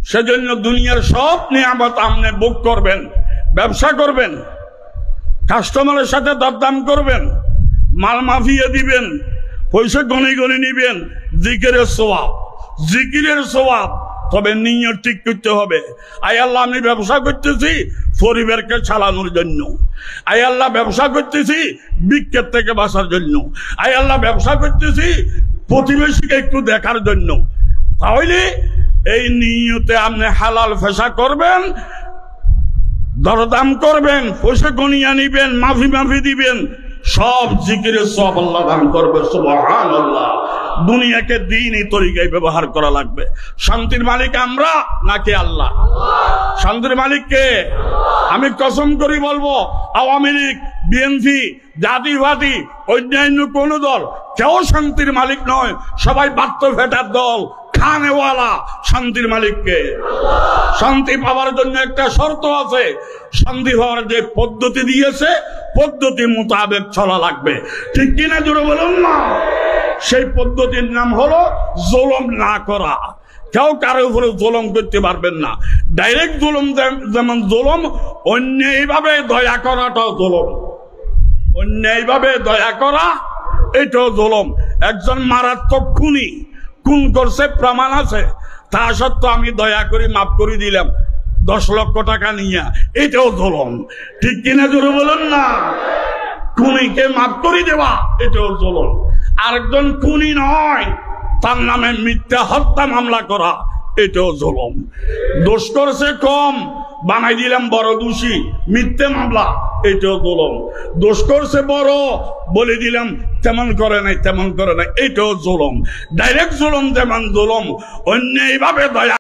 সেজন্য দুনিয়ার সব নিয়ামত আপনি ভোগ করবেন, ব্যবসা করবেন, কাস্টমারের সাথে দরদাম করবেন, মাল মাফিয়ে দিবেন, পয়সা গনে গনে নিবেন, জিকিরের সওয়াব, জিকিরের সওয়াব। তবে নিয়ত ঠিক করতে হবে। আয় আল্লাহ, আমি ব্যবসা করতেছি পরিবারকে চালানোর জন্য। আয় আল্লাহ, ব্যবসা করতেছি বিক্ষেপ থেকে বাঁচার জন্য। আয় আল্লাহ, ব্যবসা করতেছি প্রতিবেশীকে একটু দেখার জন্য। তাহলে এই নিয়তে আপনি হালাল পেশা করবেন, দরদাম করবেন, পয়সা গনিয়া নিবেন, মাফি মাফি দিবেন, সব জিকিরের সব আল্লাহ দান করবে। সুবহানাল্লাহ। দুনিয়াকে দ্বীনি তরিকায় ব্যবহার করা লাগবে। শান্তির মালিক আমরা নাকি আল্লাহ? শান্তির মালিক কে? আমি কসম করি বলবো, আওয়ামী লীগ, বিএনপি, জাতীয়বাদী, অন্যান্য কোন দল কেউ শান্তির মালিক নয়। সবাই বাত্য ফেটার দল, খানেওয়ালা। শান্তির মালিককে। শান্তি পাওয়ার জন্য একটা শর্ত আছে। শান্তি হওয়ার যে পদ্ধতি দিয়েছে, পদ্ধতি মোতাবেক চলা লাগবে। ঠিক কিনা জোরে বলুন না? সেই পদ্ধতির নাম হলো জুলুম না করা। কেউ কারো উপরে জুলুম করতে পারবেন না। ডাইরেক্ট জুলুম যেমন জুলুম, অন্যায়ভাবে দয়া করাটাও জুলুম। অন্যায়ভাবে দয়া করা এটাও জুলুম। একজন মারাত্মক খুনি, খুন করছে, প্রমাণ আছে, তা সত্ত্বেও আমি দয়া করে মাফ করে দিলাম 10 লক্ষ টাকা নিয়ে, এটাও জুলুম। ঠিক কিনা জোরে বলুন না? খুনিকে মাফ করে দেওয়া এটাও জুলুম। আরেকজন খুনি নয়, তার নামে মিথ্যা হত্যা মামলা করা এটাও জুলুম। দোষ করছে কম, বানাই দিলাম বড় দোষী, মিথ্যে মামলা, এটাও জুলুম। দোষ করছে বড়, বলে দিলাম তেমন করে নাই, তেমন করে নাই, এটাও জুলুম। ডাইরেক্ট জুলুম যেমন জুলুম, অন্যায়ভাবে দয়া।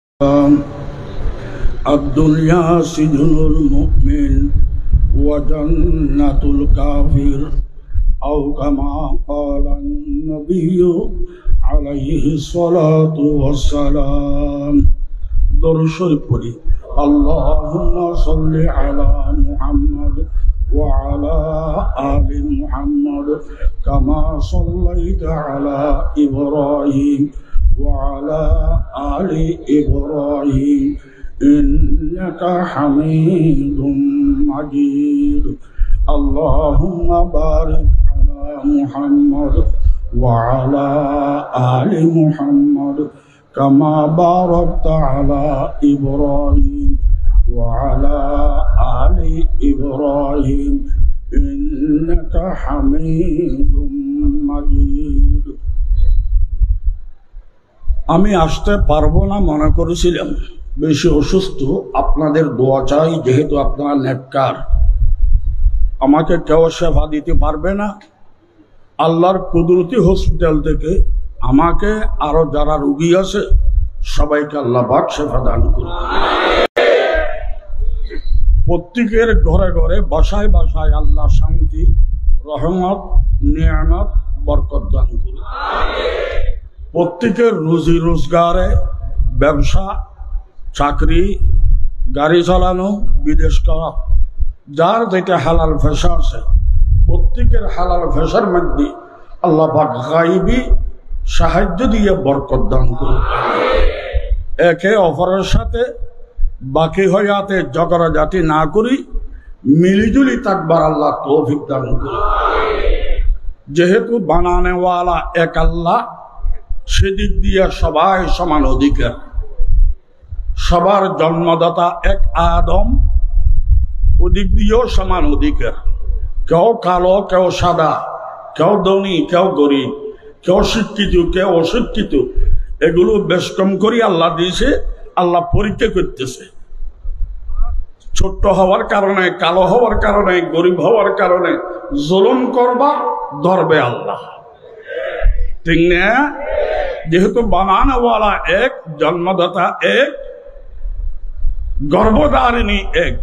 আদ-দুনিয়া সিজনুল মুমিন ওয়া জান্নাতুল কাফির আও কামা ক্বালান নবিয়্যু আলাইহিস সালাতু ওয়াস সালাম। দরুদ শরীফ পড়ি। আল্লাহুম্মা সাল্লি আলা মুহাম্মাদ ওয়া আলা আলি মুহাম্মাদ কামা সাল্লাইতা আলা ইব্রাহিম ওয়া আলা আলি ইব্রাহিম ইন্নাকা হামিদুম মাজিদ। আল্লাহুম্মা বারিক আলা মুহাম্মাদ ওয়া আলা আলি মুহাম্মাদ কামা বারাকতা আলা ইব্রাহিম ওয়া আলা আলি ইব্রাহিম ইন্নাকা হামিদুম মাজিদ। আমি আসতে পারবো না মনে করেছিলাম, বেশি অসুস্থ। আপনাদের দোয়া চাই, যেহেতু আপনারা নেককার। আমাকে কেউ সেবা দিতে পারবে না। আল্লাহর কুদরতি হসপিটাল থেকে আমাকে আরো যারা রোগী আছে সবাইকে আল্লাহ পাক সেবা দান করুন। প্রত্যেকের ঘরে ঘরে, বাসায় বাসায় আল্লাহ শান্তি, রহমত, নিয়ামত, বরকত দান করুন। প্রত্যেকের রুজি রোজগারে, ব্যবসা, চাকরি, গাড়ি চালানো, বিদেশ করা, যার যেটা হালাল পেশা আছে, প্রত্যেকের হালাল পেশার মধ্যে আল্লাহ পাক গায়বী সাহায্য দিয়ে বরকত দান করুন। একে অপরের সাথে বাকি হইয়াতে ঝগড়া জাতি না করি, মিলিজুলি থাকবার আল্লাহ তৌফিক দান করুন। যেহেতু বানানেওয়ালা এক আল্লাহ, সেদিক দিয়ে সবাই সমান অধিকার। সবার জন্মদাতা এক আদম, ওদিক দিয়েও সমান অধিকার। কেউ কালো, কেউ সাদা, কেউ ধনী, কেউ গরিব, কেউ শিক্ষিত, কেউ অশিক্ষিত, এগুলো বেশ কম করে আল্লাহ দিয়েছে। আল্লাহ পরীক্ষা করতেছে। ছোট্ট হওয়ার কারণে, কালো হওয়ার কারণে, গরিব হওয়ার কারণে জুলুম করবা, ধরবে আল্লাহ। ঠিক না? যেহেতু বানানোওয়ালা এক, জন্মদাতা এক, গর্ভধারিণী এক,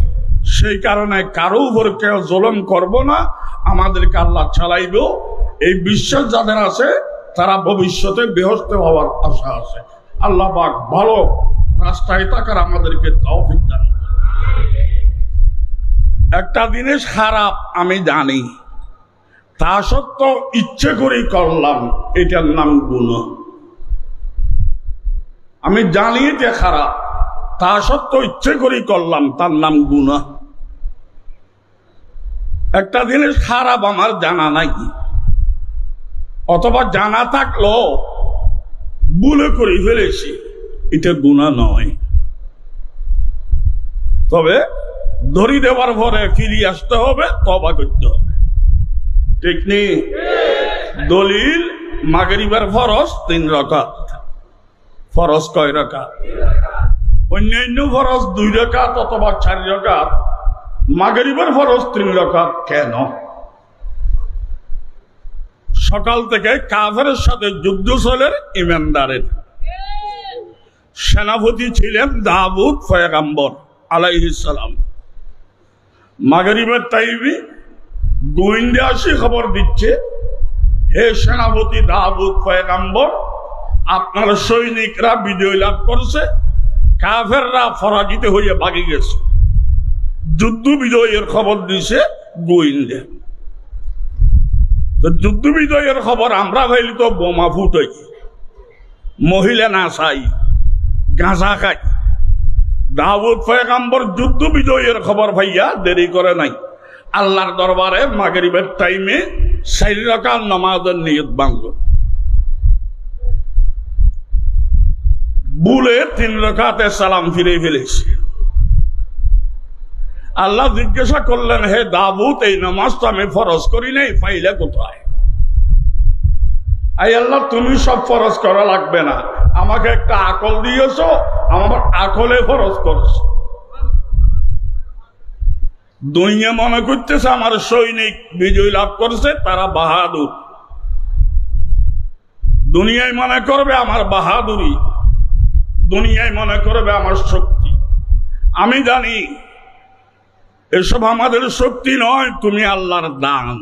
সেই কারণে কারো উপর কেউ জুলুম করব না। আমাদেরকে আল্লাহ চালাইব, এই বিশ্বাস যাদের আছে তারা ভবিষ্যতে বেহেশত হওয়ার আশা আছে। আল্লাহ পাক ভালো রাস্তায় থাকার আমাদেরকে তৌফিক দান। একটা জিনিস খারাপ আমি জানি, তা সত্ত্বেও ইচ্ছে করেই করলাম, এটার নাম গুনাহ। আমি জানি যে খারাপ, তা সত্ত্বেও ইচ্ছে করেই করলাম, তার নাম গুনাহ। একটা জিনিস খারাপ আমার জানা নাই, অথবা জানা থাকলেও ভুলে করে ফেলেছি, এটা গুনাহ নয়। তবে ধরি দেওয়ার পরে ফিরে আসতে হবে, তওবা করতে হবে, ঠিক নেই? দলিল মাগরিবের ফরজ 3 রাকাত। ফরজ কয় রাকাত? অন্যান্য ফরজ 2 রাকাত অথবা 4 রাকাত। মাগরিবের ফরজ 3 রাকাত কেন? সকাল থেকে কাফেরের সাথে যুদ্ধ চলে ইমানদারের। সেনাপতি ছিলেন দাউদ পয়গম্বর আলাইহিস সালাম। মাগরিবের টাইমে গোয়েন্দা আসি খবর দিচ্ছে, হে সেনাপতি দাউদ পয়গম্বর, আপনার সৈনিকরা বিজয় লাভ করছে, কাফেররা পরাজিত হয়ে ভাগে গেছে। যুদ্ধ বিজয়ের খবর দিছে গোয়েন্দা। তো যুদ্ধ বিজয়ের খবর আমরা ভাইলি তো বোমা ফুটাই, মহিলা না চাই, গাঁজা খাই। দাউদ পয়গম্বর যুদ্ধ বিজয়ের খবর ভাইয়া দেরি করে নাই, আল্লাহর দরবারে মাগরিবের টাইমে 4 রাকাত নামাজের নিয়ত বাঁধল। ভুলে 3 রাকাতে সালাম ফিরে ফেলেছে। আল্লাহ জিজ্ঞাসা করলেন, হে দাউদ, এই নামাজটা আমি ফরজ করি নাই, পাইলে কোথায়? আই আল্লাহ, তুমি সব ফরজ করা লাগবে না, আমাকে একটা আকল দিয়েছ, আমার আকলে ফরজ করছো। দুনিয়া মনে করতেছে আমার সৈনিক বিজয় লাভ করছে, তারা বাহাদুর। দুনিয়ায় মনে করবে আমার বাহাদুরি, দুনিয়ায় মনে করবে আমার শক্তি। আমি জানি এসব আমাদের শক্তি নয়, তুমি আল্লাহর দান।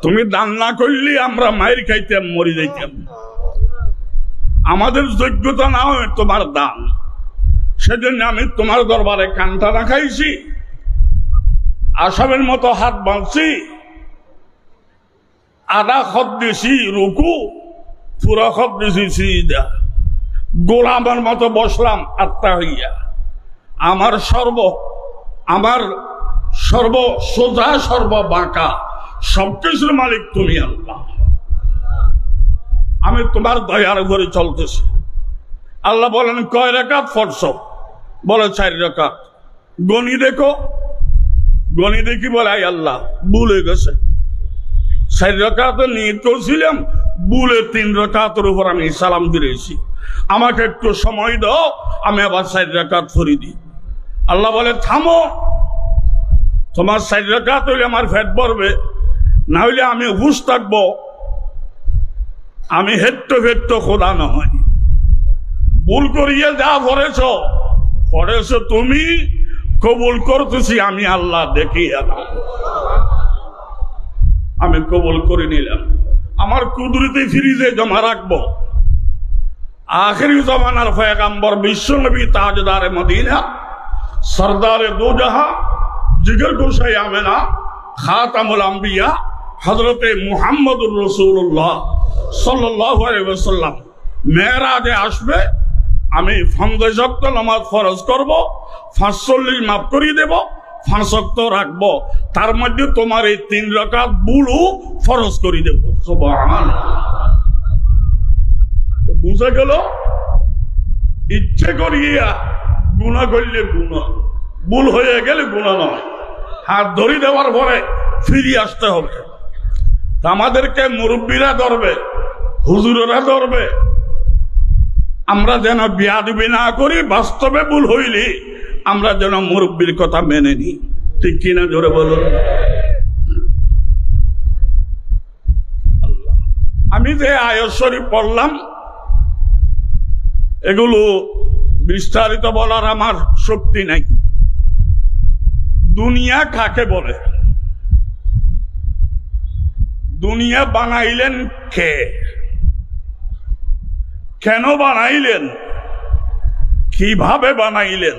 তুমি দান না করলে আমরা মায়ের খাইতাম, মরে যাইতাম। আমাদের যোগ্যতা না হয় তোমার দান, সেজন্য আমি তোমার দরবারে কানটা রাখাইছি, আসামের মতো হাত বাঁধছি, আধা খত দিছি রুকু, পুরা খত দিছি সিজদা, গোলামের মতো বসলাম আত্মা হইয়া। আমার সর্ব সোজা, সর্ব বাঁকা, সবকিছুর মালিক তুমি আল্লাহ। আমি তোমার দয়ার ঘরে চলতেছি। আল্লাহ বলেন, কয় রাকাত পড়ছ? বলে 4 রাকাত। গনি দেখো, গনি দেখি বলে, আই আল্লাহ ভুলে গেছে, 4 রাকাতে নিয়ত করছিলাম, ভুলে 3 রাকাতের উপর আমি সালাম দিয়েছি, আমাকে একটু সময় দাও, আমি আবার 4 রাকাত পড়ি দিই। আল্লাহ বলে, থামো, তোমার 4 রাকাত হইলে আমার পেট ভরবে, না হইলে আমি হুশ থাকবো। আমি হেট্টো খোদা নয়, ভুল করিয়ে যা পড়েছ তুমি, কবুল করতেছি আমি আল্লাহ, দেখি আমি কবুল করে নিলাম, আমার কুদরতি ফ্রিজে জমা রাখবো। আখেরি জমানার পয়গম্বর বিশ্বনবী তাজদারে মদিনা, সরদারে দো জাহাঁ, জিগর গোসাই আমেনা, খাতামুল আম্বিয়া, হযরতে মুহাম্মদুর রাসূলুল্লাহ সাল্লাল্লাহু আলাইহি ওয়াসাল্লাম মেরাজে আসবে। আমি 50 ওয়াক্ত নামাজ ফরজ করব, 45 মাফ করিয়ে দেব, 5 ওয়াক্ত রাখবো, তার মধ্যে তোমার এই 3 রাকাত বুলু ফরজ করে দেব। সুবহানাল্লাহ। তো বুঝা গেল, ইচ্ছে করিয়া গুনাহ করলে গুনাহ, ভুল হয়ে গেলে গুনাহ নয়, হাত ধরে দেওয়ার পরে ফিরে আসতে হবে। আমাদেরকে মুরব্বীরা ধরবে, হুজুরেরা ধরবে, আমরা যেন বিয়াদবি না করি, বাস্তবে ভুল হইলে আমরা যেন মুরব্বীর কথা মেনে নিই, ঠিক কিনা জোরে বলুন। আমি যে আয়াত শরীফ পড়লাম, এগুলো বিস্তারিত বলার আমার শক্তি নাই। দুনিয়া কাকে বলে? দুনিয়া বানাইলেন কে? কেন বানাইলেন? কিভাবে বানাইলেন?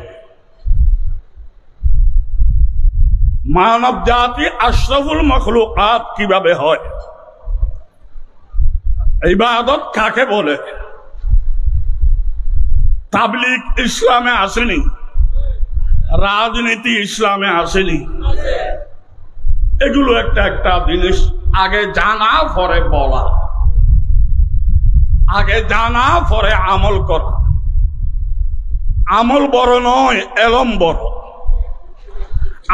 মানব জাতি আশরাফুল মখলুকাত কিভাবে হয়? ইবাদত কাকে বলে? তাবলীগ ইসলামে আসেনি, রাজনীতি ইসলামে আসেনি। এগুলো একটা একটা জিনিস আগে জানা পরে বলা, আগে জানা পরে আমল করা। আমল বড় নয়, এলম বড়।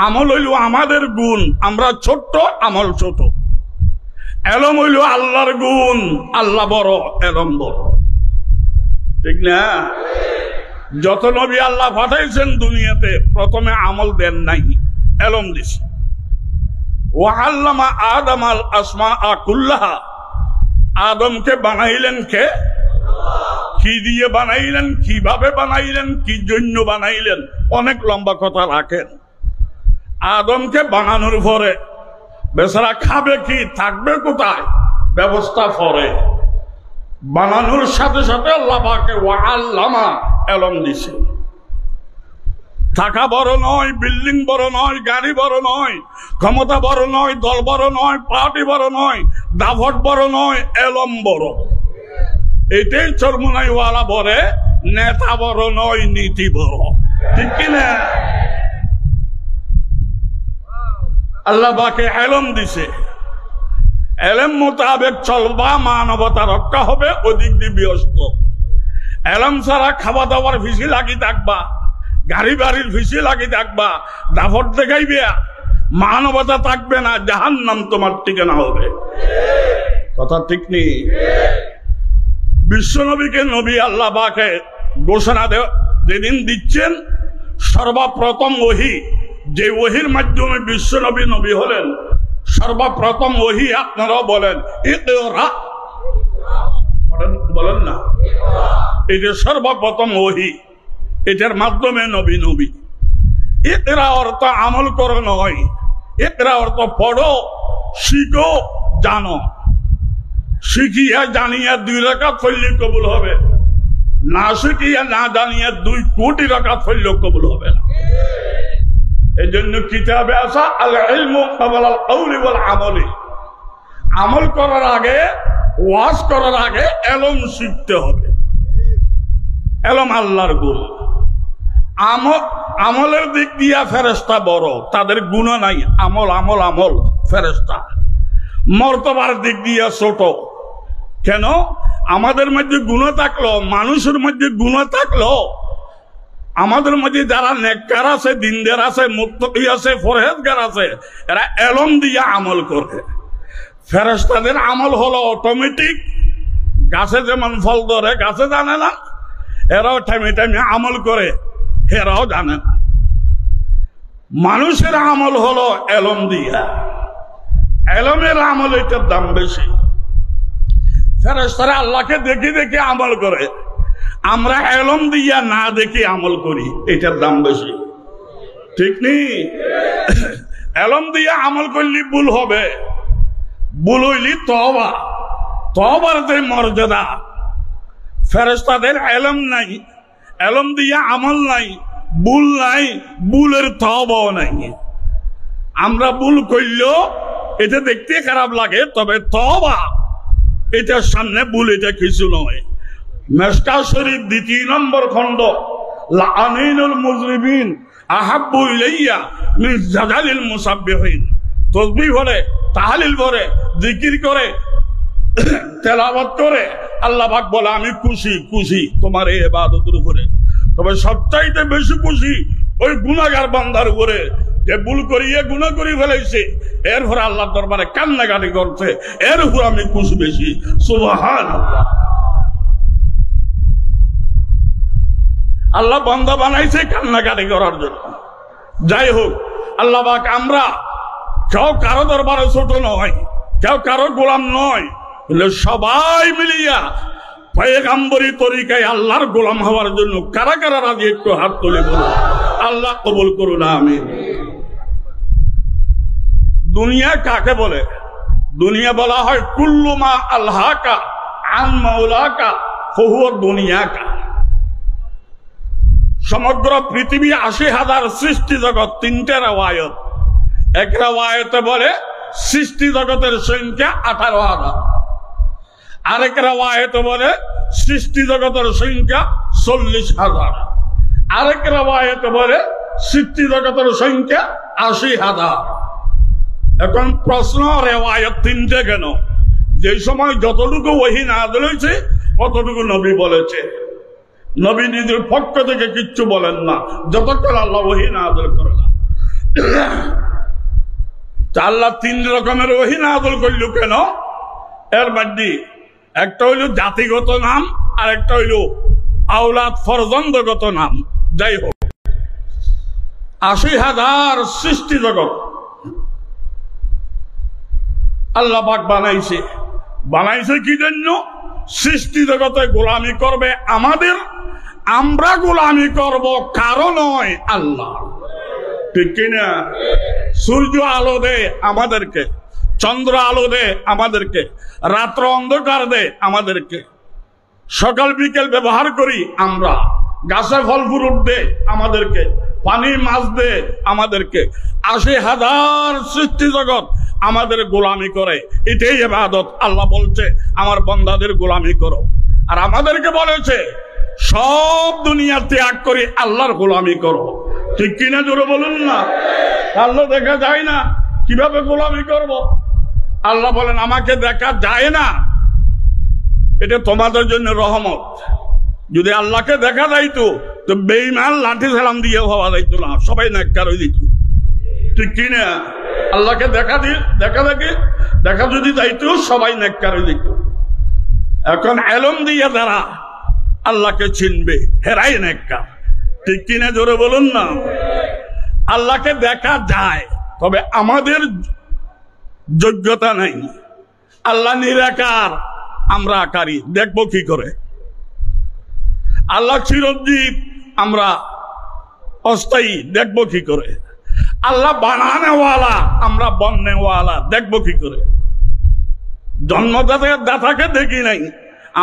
আমল হইল আমাদের গুণ, আমরা ছোট্ট, আমল ছোট। এলম হইল আল্লাহর গুণ, আল্লাহ বড়, এলম বড়। ঠিক না? যত নবী আল্লাহ পাঠাইছেন দুনিয়াতে প্রথমে আমল দেন নাই, এলম দিছে। ওয়াল্লামা আদম আল আসমা কুল্লাহা, আদমকে বানাইলেন কে? কি দিয়ে বানাইলেন, কিভাবে বানাইলেন, কি জন্য বানাইলেন, অনেক লম্বা কথা রাখেন। আদমকে বানানোর পরে বেচারা খাবে কি, থাকবে কোথায়, ব্যবস্থা পরে। বানানোর সাথে সাথে আল্লাহ পাকে ওয়াল্লামা এলম দিছে। টাকা বড় নয়, বিল্ডিং বড় নয়, গাড়ি বড় নয়, ক্ষমতা বড় নয়, দল বড় নয়, পার্টি বড় নয়, দাভট বড় নয়, এলম বড়। এটাই চরমুনাইওয়ালা বলে নেতা বড় নয়, নীতি বড়। ঠিক কিনা? আল্লাহ পাকে এলম দিছে, এলম মোতাবেক চলবা, মানবতা রক্ষা হবে, ওদিক দিয়ে ব্যস্ত। এলম ছাড়া খাওয়া দাওয়ার ফিসি লাগি থাকবা, গাড়ি বাড়ির ফিসি লাগি থাকবা, দাফট দেখাইবে, মানবতা থাকবে না, জাহান্নাম তোমার ঠিকানা হবে। কথা ঠিক নেই? বিশ্বনবীকে নবী আল্লাহ পাকে ঘোষণা যেদিন দিচ্ছেন, সর্বপ্রথম ওহী, যে ওহীর মাধ্যমে বিশ্বনবী নবী হলেন, সর্বপ্রথম ওহী আপনারাও বলেন ইকরা, বলেন না? এটা সর্বপ্রথম ওহী, এটার মাধ্যমে নবী নবী। ইকরা অর্থ আমল করো নয়, ইকরা অর্থ পড়ো, শিখো, জানো। শিখিয়া জানিয়া 2 রাকাত পড়লে কবুল হবে না, শিখিয়া না জানিয়া 2 কোটি রাকাত পড়লেও কবুল হবে না। এই জন্য কিতাবে আসা আল ইলমু ক্বাবলা আল কওলি ওয়াল আমলি, আমল করার আগে, ওয়াজ করার আগে এলম শিখতে হবে। এলম আল্লাহর গুণ। আমলের দিক দিয়া ফেরেশতা বড়, তাদের গুণ নাই। আমল আমল আমল, ফেরেশতা। মর্তবার দিক দিয়া ছোট। কেন? আমাদের মধ্যে গুণ থাকলো, মানুষের মধ্যে গুণ থাকলো, আমাদের মধ্যে যারা নেককার আছে, দিনদার আছে, মুত্তাকি আছে, পরহেজগার আছে, এরা এলম দিয়া আমল করে। ফেরেশতাদের আমল হলো অটোমেটিক। গাছে যেমন ফল ধরে, গাছে জানে না, এরাও টাইমে টাইমে আমল করে, এরাও জানে না। মানুষের আমল হলো এলম দিয়া। এলমের আমল, এটার দাম বেশি। ফেরেশতারা আল্লাহকে দেখে দেখে আমল করে, আমরা এলম দিয়া না দেখে আমল করি, এটার দাম বেশি। ঠিক নেই? এলম দিয়া আমল করলে ভুল হবে, ভুল হইলি তওবা। তওবার যে মর্যাদা, ফেরেশতাদের এলম নাই, এলম দিয়া আমল নাই, ভুল নাই, ভুলের তওবাও নাই। আমরা ভুল করলেও এটা দেখতে খারাপ লাগে, তবে তওবা এটার সামনে ভুল, এটা কিছু নয়। মেশকাত শরীফ 2 নম্বর খণ্ড, লাআনিনুল মুজরিমিন আহাব্বু ইলাইয়া মিন জাদালিল মুসাব্বিহিন। তাসবিহ করে, তাহলিল করে, জিকির করে, তেলাওয়াত করে, আল্লাহ পাক বলে আমি খুশি, খুশি তোমার এই ইবাদতের উপরে। তবে সবচাইতে বেশি খুশি ওই গুনাহগার বান্দার উপরে, যে ভুল করিয়ে গুনাহ করে ফেলাইছে, এরপর আল্লাহর দরবারে কান্নাকাটি করছে, এর উপর আমি খুশি বেশি। সুবহানাল্লাহ। আল্লাহ বান্দা বানাইছে কান্নাকাটি করার জন্য। যাই হোক, আল্লাহ পাক আমরা কেউ কারো দরবারে ছোট নয়, কেউ কারো গোলাম নয়, সবাই মিলিয়া পয়গম্বরী তরিকায় আল্লাহর গোলাম হওয়ার জন্য কারা কারা রাজি, একটু হাত তুলে বলুন। আল্লাহ কবুল করুন, আমিন। দুনিয়া কাকে বলে? দুনিয়া বলা হয় কুল্লু মা আল্লাহকা আন মাওলাকা ফাহুয়া দুনিয়াকা। সমগ্র পৃথিবী 80,000 সৃষ্টি জগৎ। 3টে রাওয়ায়াত। এক রাওয়ায়াতে বলে সৃষ্টি জগতের সংখ্যা 18,000, আরেক রাওয়ায়াতে বলে সৃষ্টি জগতের সংখ্যা 40,000। আরেক রাওয়ায়াতে বলে সৃষ্টি জগতের সংখ্যা 80,000। এখন প্রশ্ন, রেওয়ায়াত তিনটে কেন? যে সময় যতটুকু ওহী নাযিল হয়েছে অতটুকু নবী বলেছে। নবী নিজের পক্ষ থেকে কিচ্ছু বলেন না যতক্ষণ আল্লাহ ওহী নাযিল করে না। আল্লাহ 3 রকমের ওহী নাযিল করল কেন? এর মধ্যে একটা হইল জাতিগত নাম, আর একটা হইল আওলাদ ফরজন্দগত নাম। যাই হোক, 80,000 সৃষ্টি জগৎ আল্লাহ পাক বানাইছে। বানাইছে কি জন্য? সৃষ্টি জগতে গোলামি করবে আমাদের, আমরা গোলামি করব কারো নয়, আল্লাহ। ঠিক কিনা? সূর্য আলো দেয় আমাদেরকে, চন্দ্র আলো দেয় আমাদেরকে, রাত্র অন্ধকার দেয় আমাদেরকে, সকাল বিকেল ব্যবহার করি আমরা, গাছে ফল ফুল দেয় আমাদেরকে, পানি মাছ দেয় আমাদেরকে। 80,000 সৃষ্টি জগৎ আমাদের গোলামি করে, এটাই ইবাদত। আল্লাহ বলছে আমার বান্দাদের গোলামি করো, আর আমাদেরকে বলেছে সব দুনিয়া ত্যাগ করে আল্লাহর গোলামি করো। ঠিক কিনা? জোরে বলুন না। আল্লাহ দেখা যায় না, কিভাবে গোলামি করব? আল্লাহ বলেন আমাকে দেখা যায় না, এটা তোমাদের জন্য রহমত। যদি আল্লাহকে দেখা যাইতো তো বেঈমান লাঠি সালাম দিয়ে হওয়া যাইতো না, সবাই নেককার হয়ে দিত। ঠিক কিনা? আল্লাহকে দেখা যদি যাইতো সবাই নেককার হয়ে দিত। এখন এলম দিয়ে যারা আল্লাহকে চিনবে হেরাই নেককার। ঠিক কিনা? জোরে বলুন না। আল্লাহকে দেখা যায়, তবে আমাদের যোগ্যতা নাই। আল্লাহ নিরাকার, আমরা আকারী, দেখবো কি করে? আল্লাহ চিরঞ্জীব, আমরা অস্থায়ী, দেখবো কি করে? আল্লাহ বানানেওয়ালা, আমরা বন্যওয়ালা, দেখবো কি করে? জন্মদাতাকে দেখি নাই।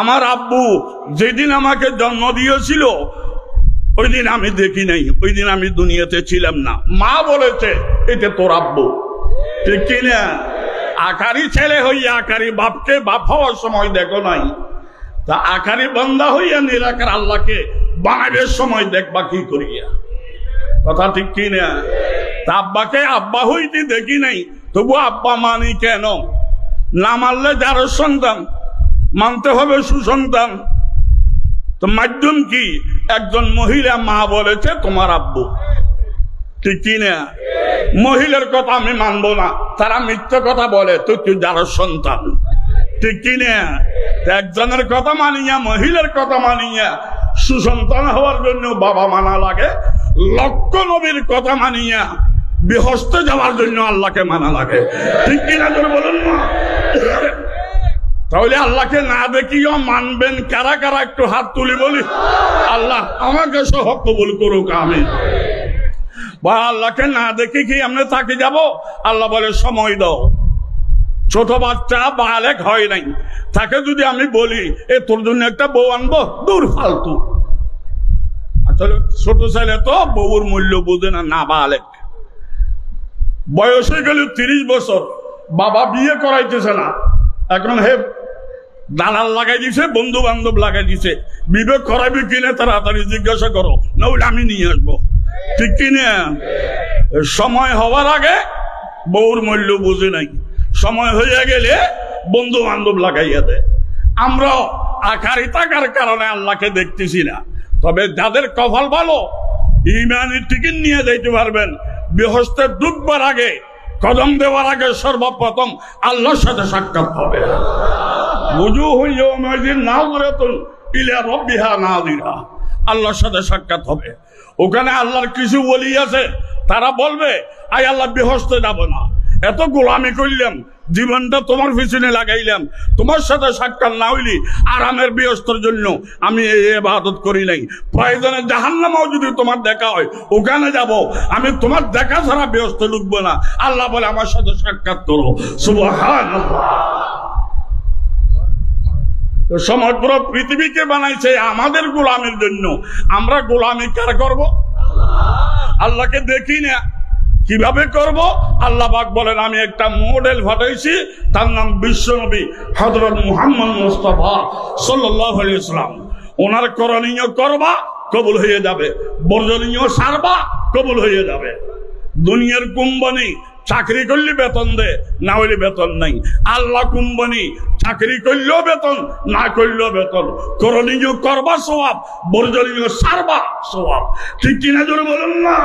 আমার আব্বু যেদিন আমাকে জন্ম দিয়েছিল ওই দিন আমি দেখি নাই, ওই দিন আমি দুনিয়াতে ছিলাম না। মা বলেছে এটা তোর আব্বু। ঠিক কিনা? আকারি ছেলে হইয়া আকারি বাপকে বাপ হওয়ার সময় দেখো নাই, তা আকারি বান্দা হইয়া নিরাকার আল্লাহকে বানাবের সময় দেখবা কি করিয়া? কথা ঠিক কিনা? তা আব্বাকে আব্বা হইতে দেখি নাই, তবু আব্বা মানি কেন? না মানলে যার সন্তান, মানতে হবে সুসন্তান। তো মাধ্যম কি? একজন মহিলা মা বলেছে তোমার আব্বু। ঠিক কিনা? মহিলার কথা আমি মানবো না, তারা মিথ্যা কথা বলে, তুই যার সন্তান। ঠিক কিনা? একজনের কথা মানিয়া, মহিলার কথা মানিয়া সুসন্তান হওয়ার জন্য বাবা মানা লাগে, লক্ষ নবীর কথা মানিয়া বেহেশতে যাওয়ার জন্য আল্লাহকে মানা লাগে। ঠিক কিনা? জোরে বলুন না। তাহলে আল্লাহকে না দেখিও মানবেন কারা কারা? একটু হাত তুলি বলি। আল্লাহ আমাকে সহ কবুল করুক, আমিন। বা আল্লাহকে না দেখে কি আমরা থাকি যাব? আল্লাহ বলে সময় দাও। ছোট বাচ্চা বালেক হয় নাই, তাকে যদি আমি বলি এ তোর জন্য একটা বউ আনবো, দূর ফালতু। আসলে ছোট ছেলে তো বউর মূল্য বোঝে না, না বালেক। বয়স হয়ে গেল 30 বছর, বাবা বিয়ে করাইতেছে না, এখন হে দালাল লাগাই দিছে, বন্ধু বান্ধব লাগাই দিছে, বিবেক করাবি কিনে তাড়াতাড়ি জিজ্ঞাসা করো, নইলে আমি নিয়ে আসবো। ঠিক কিনা? সময় হওয়ার আগে বউর মূল্য বুঝে নাই, সময় হয়ে গেলে বন্ধু বান্ধব লাগাইয়া দেয়। আমরা আকারি থাকার কারণে আল্লাহকে দেখতেছি না। তবে যাদের কপাল ভালো, ইমানের টিকিট নিয়ে যাইতে পারবেন, বেহেশতে ডুববার আগে, কদম দেওয়ার আগে সর্বপ্রথম আল্লাহর সাথে সাক্ষাৎ হবে। আল্লাহর সাথে সাক্ষাৎ হবে। ওখানে আল্লাহর কিছু ওলি আছে, তারা বলবে আয় আল্লাহ বেহেশতে যাব না, এত গোলামি করলাম, জীবনটা তোমার পিছনে লাগাইলাম, তোমার সাথে সাক্ষাৎ না হইলি আরামের বেহেশতের জন্য আমি এই ইবাদত করি নাই। প্রয়োজনে জাহান্নামেও যদি তোমার দেখা হয় ওখানে যাব, আমি তোমার দেখা ছাড়া বেহেশতে ঢুকবো না। আল্লাহ বলে আমার সাথে সাক্ষাৎ করো। সুবহানাল্লাহ। তো সমগ্র পৃথিবীকে বানাইছে আমাদের গোলামের জন্য। আমরা গোলামি কার করব? আল্লাহকে দেখি না, কিভাবে করব? আল্লাহ পাক বলেন আমি একটা মডেল পাঠাইছি, তার নাম বিশ্বনবী হযরত মুহাম্মদ মুস্তাফা সাল্লাল্লাহু আলাইহি ওয়াসাল্লাম। ওনার করণীয় করবা, কবুল হয়ে যাবে। বর্জনীয় সারবা, কবুল হয়ে যাবে। দুনিয়ার কুম্বনি চাকরি করলে বেতন দে, না হইলে বেতন নাই। আল্লাহ কুম্বনি চাকরি করলেও বেতন, না করলেও বেতন। করণীয় করবা সওয়াব, বর্জনীয় সারবা সওয়াব। ঠিক কিনা জোরে বলুন না?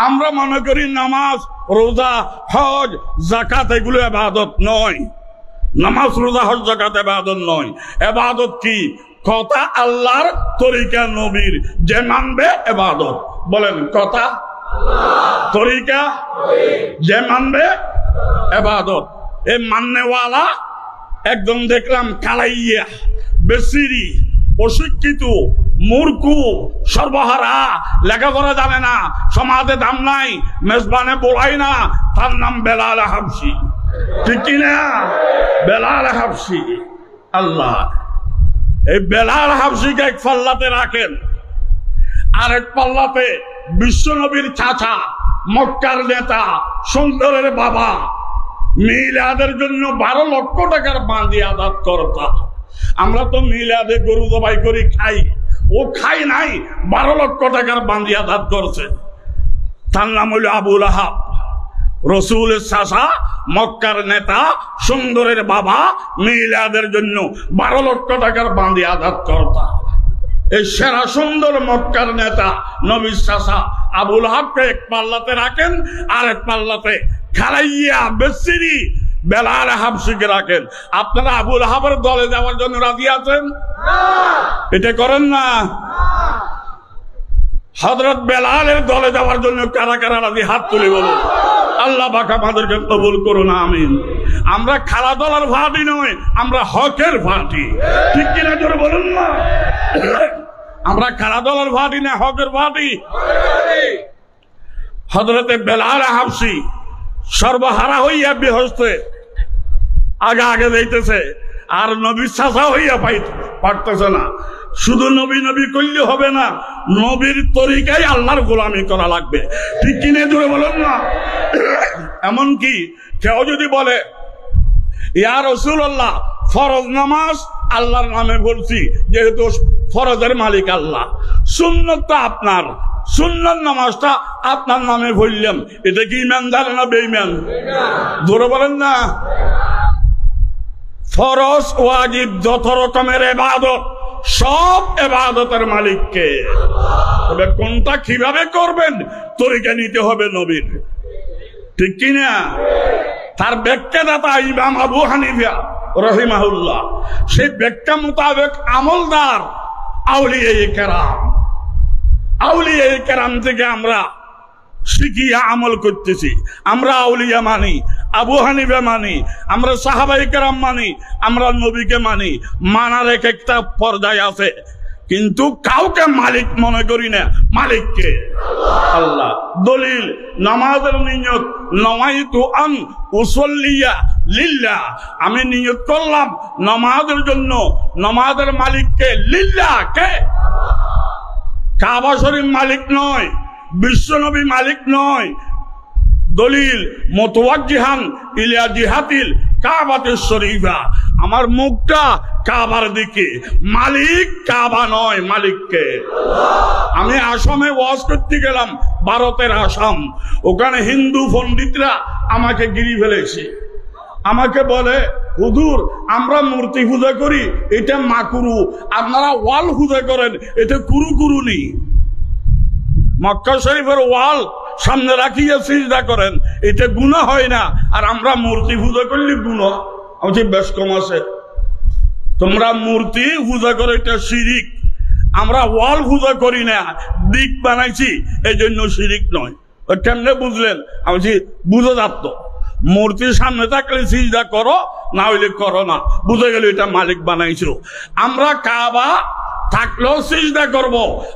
আমরা মনে করি নামাজ, রোজা, হজ, যাকাত এগুলো ইবাদত নয়। নামাজ, রোজা, হজ, যাকাত ইবাদত নয়। ইবাদত কি? কথা আল্লাহর, তরিকা নবীর, যে মানবে ইবাদত। বলেন কথা তরিকা, যে মানবে ইবাদত। এই মাননেওয়ালা একদম দেখলাম কালাইয়া, বেসিরি, অশিক্ষিত, মূর্খু, সর্বহারা, লেখাপড়া জানে না, সমাজে দাম নাই, মেজবানে বলাই না, তার নাম বেলাল হাবশি। ঠিক কিনা? বেলাল হাবশি। আল্লাহ এই বেলাল হাবশিকে এক পাল্লাতে রাখেন, আর এক পাল্লাতে বিশ্বনবীর চাচা, মক্কার নেতা, সুন্দরের বাবা, মিলাদের জন্য 12 লক্ষ টাকার বাঁধি আদাত করতা। আমরা তো মিলাদে গরু জবাই করি খাই, ও খাই নাই, 12 লক্ষ টাকার বাঁধি আদাত করছে। তার নাম হইল আবু লাহাব। রসুলের চাচা, মক্কার নেতা, সুন্দরের বাবা, মিলাদের জন্য 12 লক্ষ টাকার বাঁধি আদাত করতা। এই সেরা সুন্দর মক্কার নেতা নবীর চাচা আবু লাহাবকে এক পাল্লাতে রাখেন, আর এক পাল্লাতে খালাইয়া বেসিরি বেলাল হাবশিকে রাখেন। আপনারা আবু লাহাবের দলে যাওয়ার জন্য রাজি আছেন? এটা করেন না। হযরত বেলালের দলে যাওয়ার জন্য কারা কারা রাজি? হাত তুলে বলুন। আল্লাহ পাক আমাদেরকে কবুল করুন, আমিন। আমরা খালা দলার ভাটি নয়, আমরা হকের ভাটি। ঠিক কিনা জোরে বলুন না? আমরা খালা দলার ভাটি না, হকের ভাটি। হযরতে বেলাল হাবশি সর্বহারা হইয়া বেহস্তে আগে আগে যাইতেছে, আর নবীর চাচা হইয়া পারতেছে না। শুধু নবী নবী করলে হবে না, নবীর তরিকায় আল্লাহর গোলামি করা লাগবে। ঠিক কিনে জোরে বলুন না? এমনকি কেউ যদি বলে ইয়া রাসূলুল্লাহ, ফরজ নামাজ আল্লাহর নামে বলছি, যেহেতু ফরজের মালিক আল্লাহ, সুন্নত আপনার, সুন্নত নামাজটা আপনার নামে বললাম, এটা কি ইমানদার না বেঈমান? জোরে বলেন না? ফরজ ওয়াজিব যত রকমের ইবাদত, সব ইবাদতের মালিককে। তবে কোনটা কিভাবে করবেন, তরিকা নিতে হবে নবীর। ঠিক কিনা? তার ব্যাখ্যাদাতা ইমাম আবু হানিফা রাহিমাহুল্লাহ, সেই ব্যাখ্যা মোতাবেক আমলদার আউলিয়ায়ে কেরাম। আউলিয়ায়ে কেরাম থেকে আমরা শিখিয়া আমল করতেছি। আমরা আউলিয়া মানি, আবু হানিফা মানি, আমরা সাহাবায়ে কেরাম মানি, আমরা নবীকে মানি। মানার এক একটা পর্যায় আছে, কিন্তু কাউকে মালিক মনে করি না। মালিককে আল্লাহ। দলিল নামাজের নিয়ত, নওয়াইতু আন উসাল্লিয়া লিল্লাহ, আমি নিয়ত করলাম নামাজের জন্য। নামাজের মালিককে? লিল্লাহ। কে? কাবা শরীফ মালিক নয়, বিশ্বনবী মালিক নয়। দলিল মুতাওয়াজ্জিহান ইলা জিহাতিল কাবাতিশ শরীফা, আমার মুখটা কাবার দিকে। মালিক কাবা নয়, মালিককে। আমি আসামে ওয়াজ করতে গেলাম, ভারতের আসাম। ওখানে হিন্দু পণ্ডিতরা আমাকে গিরি ফেলেছে। আমাকে বলে, হুজুর আমরা মূর্তি পূজা করি, এটা মাকুরু, আপনারা ওয়াল পূজা করেন, এটা কুরুকুরুনি। মক্কা শরীফের ওয়াল সামনে রাখিয়া সিজদা করেন, এটা গুনাহ হয় না, আর আমরা মূর্তি পূজা করলে গুনাহ। আমি বেশ কম আছে। তোমরা মূর্তি পূজা করো, এটা শিরিক। আমরা ওয়াল পূজা করি না, দিক বানাইছি, এই জন্য শিরিক নয়। ওই কেমনে বুঝলেন? আমি বুঝে যাত, মূর্তির সামনে থাকলে সিজদা করো, না হইলে করো না। বুঝে গেল এটা মালিক বানাইছিল। আমরা কাবা থাকলেও সিজদা করব,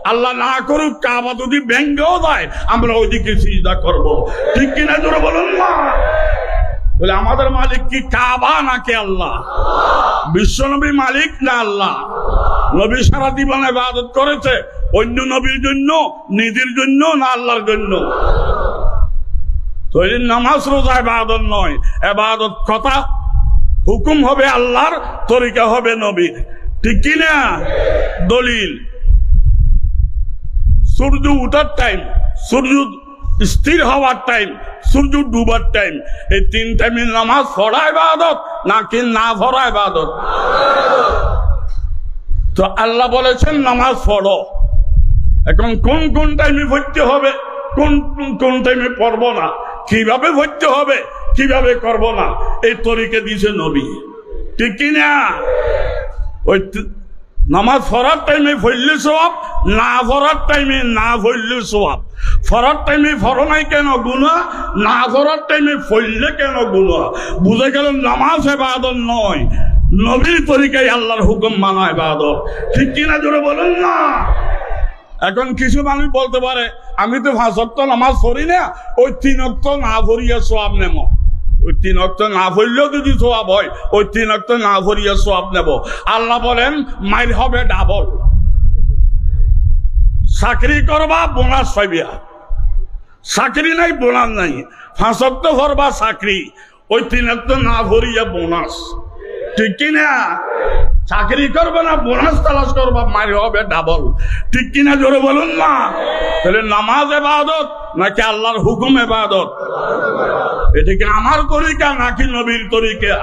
আল্লাহ না করুক কাবা যদি ভেঙ্গেও যায়, আমরা ওইদিকে সিজদা করব। ঠিক কিনা জোরে বলুন না? বলে আমাদের মালিক কি কাবা নাকি আল্লাহ? বিশ্বনবী মালিক না আল্লাহ? নবী সারা জীবন ইবাদত করেছে অন্য নবীর জন্য, নিজের জন্য না আল্লাহর জন্য? তো এই নামাজ রোজা ইবাদত নয়, ইবাদত কথা হুকুম হবে আল্লাহর, তরিকা হবে নবীর। ঠিক কিনা? দলিল সূর্য উঠার টাইম, সূর্য স্থির হওয়ার টাইম, সূর্য ডুবার টাইম, এই 3 টাইমে নামাজ পড়া ইবাদত নাকি না পড়া ইবাদত? তো আল্লাহ বলেছেন নামাজ পড়ো। এখন কোন কোন টাইমে পড়তে হবে, কোন কোন টাইমে পড়বো না, কিভাবে পড়তে হবে, কিভাবে করব না, এই তরিকা দিয়েছে নবী। ঠিক কিনা? ওই নামাজ পড়ার টাইমে পড়লে সওয়াব, না পড়ার টাইমে না পড়লে সওয়াব। পড়ার টাইমে পড়ো নাই কেন গুনাহ, না পড়ার টাইমে পড়লে কেন গুনাহ? বুঝে গেল নামাজ ইবাদত নয়, নবীর তরিকায় আল্লাহর হুকুম মানা ইবাদত। ঠিক কিনা জোরে বলেন না? এখন কিছু মানুষ বলতে পারে আমি তো 5 ওয়াক্ত নামাজ পড়ি না, ওই 3 ওয়াক্ত না পড়িয়া সওয়াব নেব। ওই 3 ওয়াক্ত না পড়লেও যদি সওয়াব হয়, ওই 3 ওয়াক্ত না পড়িয়া সওয়াব নেব। আল্লাহ বলেন মাইর হবে ডাবল। চাকরি করবা বোনাস পাইবা, চাকরি নাই বোনাস নাই। 5 ওয়াক্ত পড়বা চাকরি, ওই 3 ওয়াক্ত না পড়িয়া বোনাস। ঠিক কিনা? চাকরি করবে না, বোনাস তালাশ করবা, মারি হবে ডাবল। ঠিক কিনা জোরে বলুন না? তাহলে নামাজ ইবাদত নাকি আল্লাহর হুকুম ইবাদত? এটা কি আমার তরিকা নাকি নবীর তরিকা?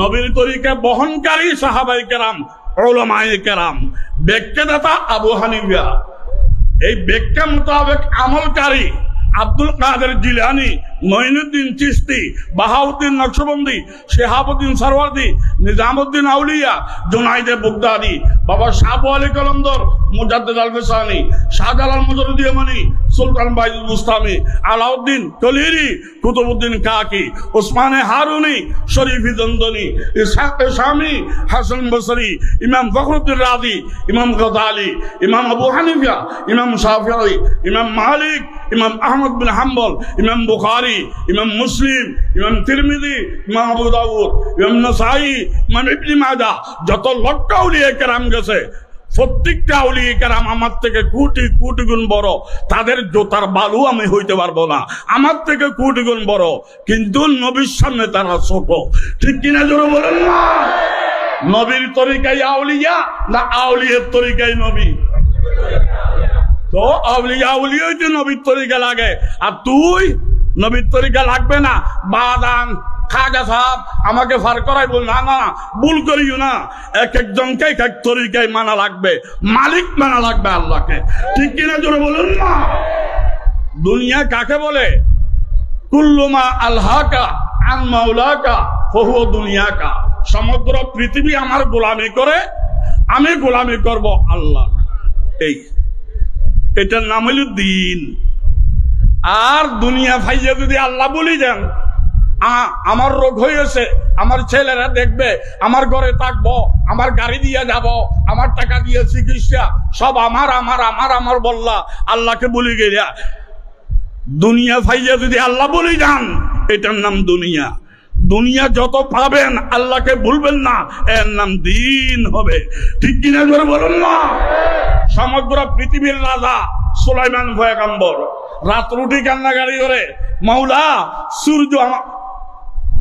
নবীর তরিকা বহনকারী সাহাবায়ে কেরাম, উলামায়ে কেরাম, ব্যাখ্যাদাতা আবু হানিফা, এই ব্যাখ্যা মোতাবেক আমলকারী আব্দুল কাদের জিলানী, মঈনুদ্দিন চিশতি, বাহাউদ্দিন নকশবন্দি, শিহাবুদ্দিন সরওয়ার্দি, নিজামুদ্দিন আউলিয়া, জুনাইদে বুগদাদি, বাবা শাহ আলী কলন্দর, মুজাদ্দিদ আল ফিসানি, শাহজালাল মুজাদ্দিদ ইয়ামানি, সুলতান বাইজুল বুস্তামি, আলাউদ্দিন কলিরি, কুতুবউদ্দিন কাকি, উসমানে হারুনি, শরীফি দন্দনি, ইসহাক শামি, হাসান বসরি, ইমাম ফখরুদ্দিন রাজি, ইমাম গজালি, ইমাম আবু হানিফা, ইমাম শাফিঈ, ইমাম মালিক, ইমাম আহমদ বিন হাম্বল, ইমাম বুখারী, ইমাম মুসলিম, ইমাম তিরমিজি, ইমাম আবু দাউদ, ইমাম নাসাই, ইমাম ইবনে মাজাহ, যত লক্ষ আউলিয়া কেরাম গেছে, প্রত্যেকটা আউলিয়া কেরাম আমার থেকে কোটি কোটি গুণ বড়। তাদের জোতার বালু আমি হইতে পারবো না, আমার থেকে কোটি গুণ বড়, কিন্তু নবীর সামনে তারা ছোট। ঠিক কিনা জোরে বলেন না? নবীর তরিকায় আউলিয়া না আউলিয়ার তরিকায় নবী? তো আউলিয়া তো নবীর তরিকা লাগে, আর তুই নবীর তরিকা লাগবে না। বাদান খাজা সাহেব আমাকে ফার করাই বল না, না ভুল করিও না। এক একজনকে এক এক তরিকায় মানা লাগবে, মালিক মানা লাগবে আল্লাহকে। ঠিক কিনা জোরে বলুন না? দুনিয়া কাকে বলে? কুল্লুমা আলহাকা আন মাওলাকা ফাহুয়া দুনিয়াকা। সমগ্র পৃথিবী আমার গোলামি করে, আমি গোলামি করব আল্লাহ। এই এটার নাম হইল দিন। আর দুনিয়া ভাইয়া যদি আল্লাহ বলি দেন, আমার রোগ হয়েছে, আমার ছেলেরা দেখবে, আমার ঘরে থাকবো, আমার গাড়ি দিয়ে যাব, আমার টাকা দিয়ে চিকিৎসা, সব আমার আমার আমার আমার বললা, আল্লাহকে বলি গেলা। দুনিয়া ভাইয়া যদি আল্লাহ বলি যান, এটার নাম দুনিয়া। দুনিয়া যত পাবেন আল্লাহকে ভুলবেন না, এর নাম দিন হবে। ঠিক কিনা করে বলুন না? সমগ্র পৃথিবীর রাজা সুলাইমান পয়গম্বর রাত রুটি কান্নাকারি করে, মাওলা সূর্য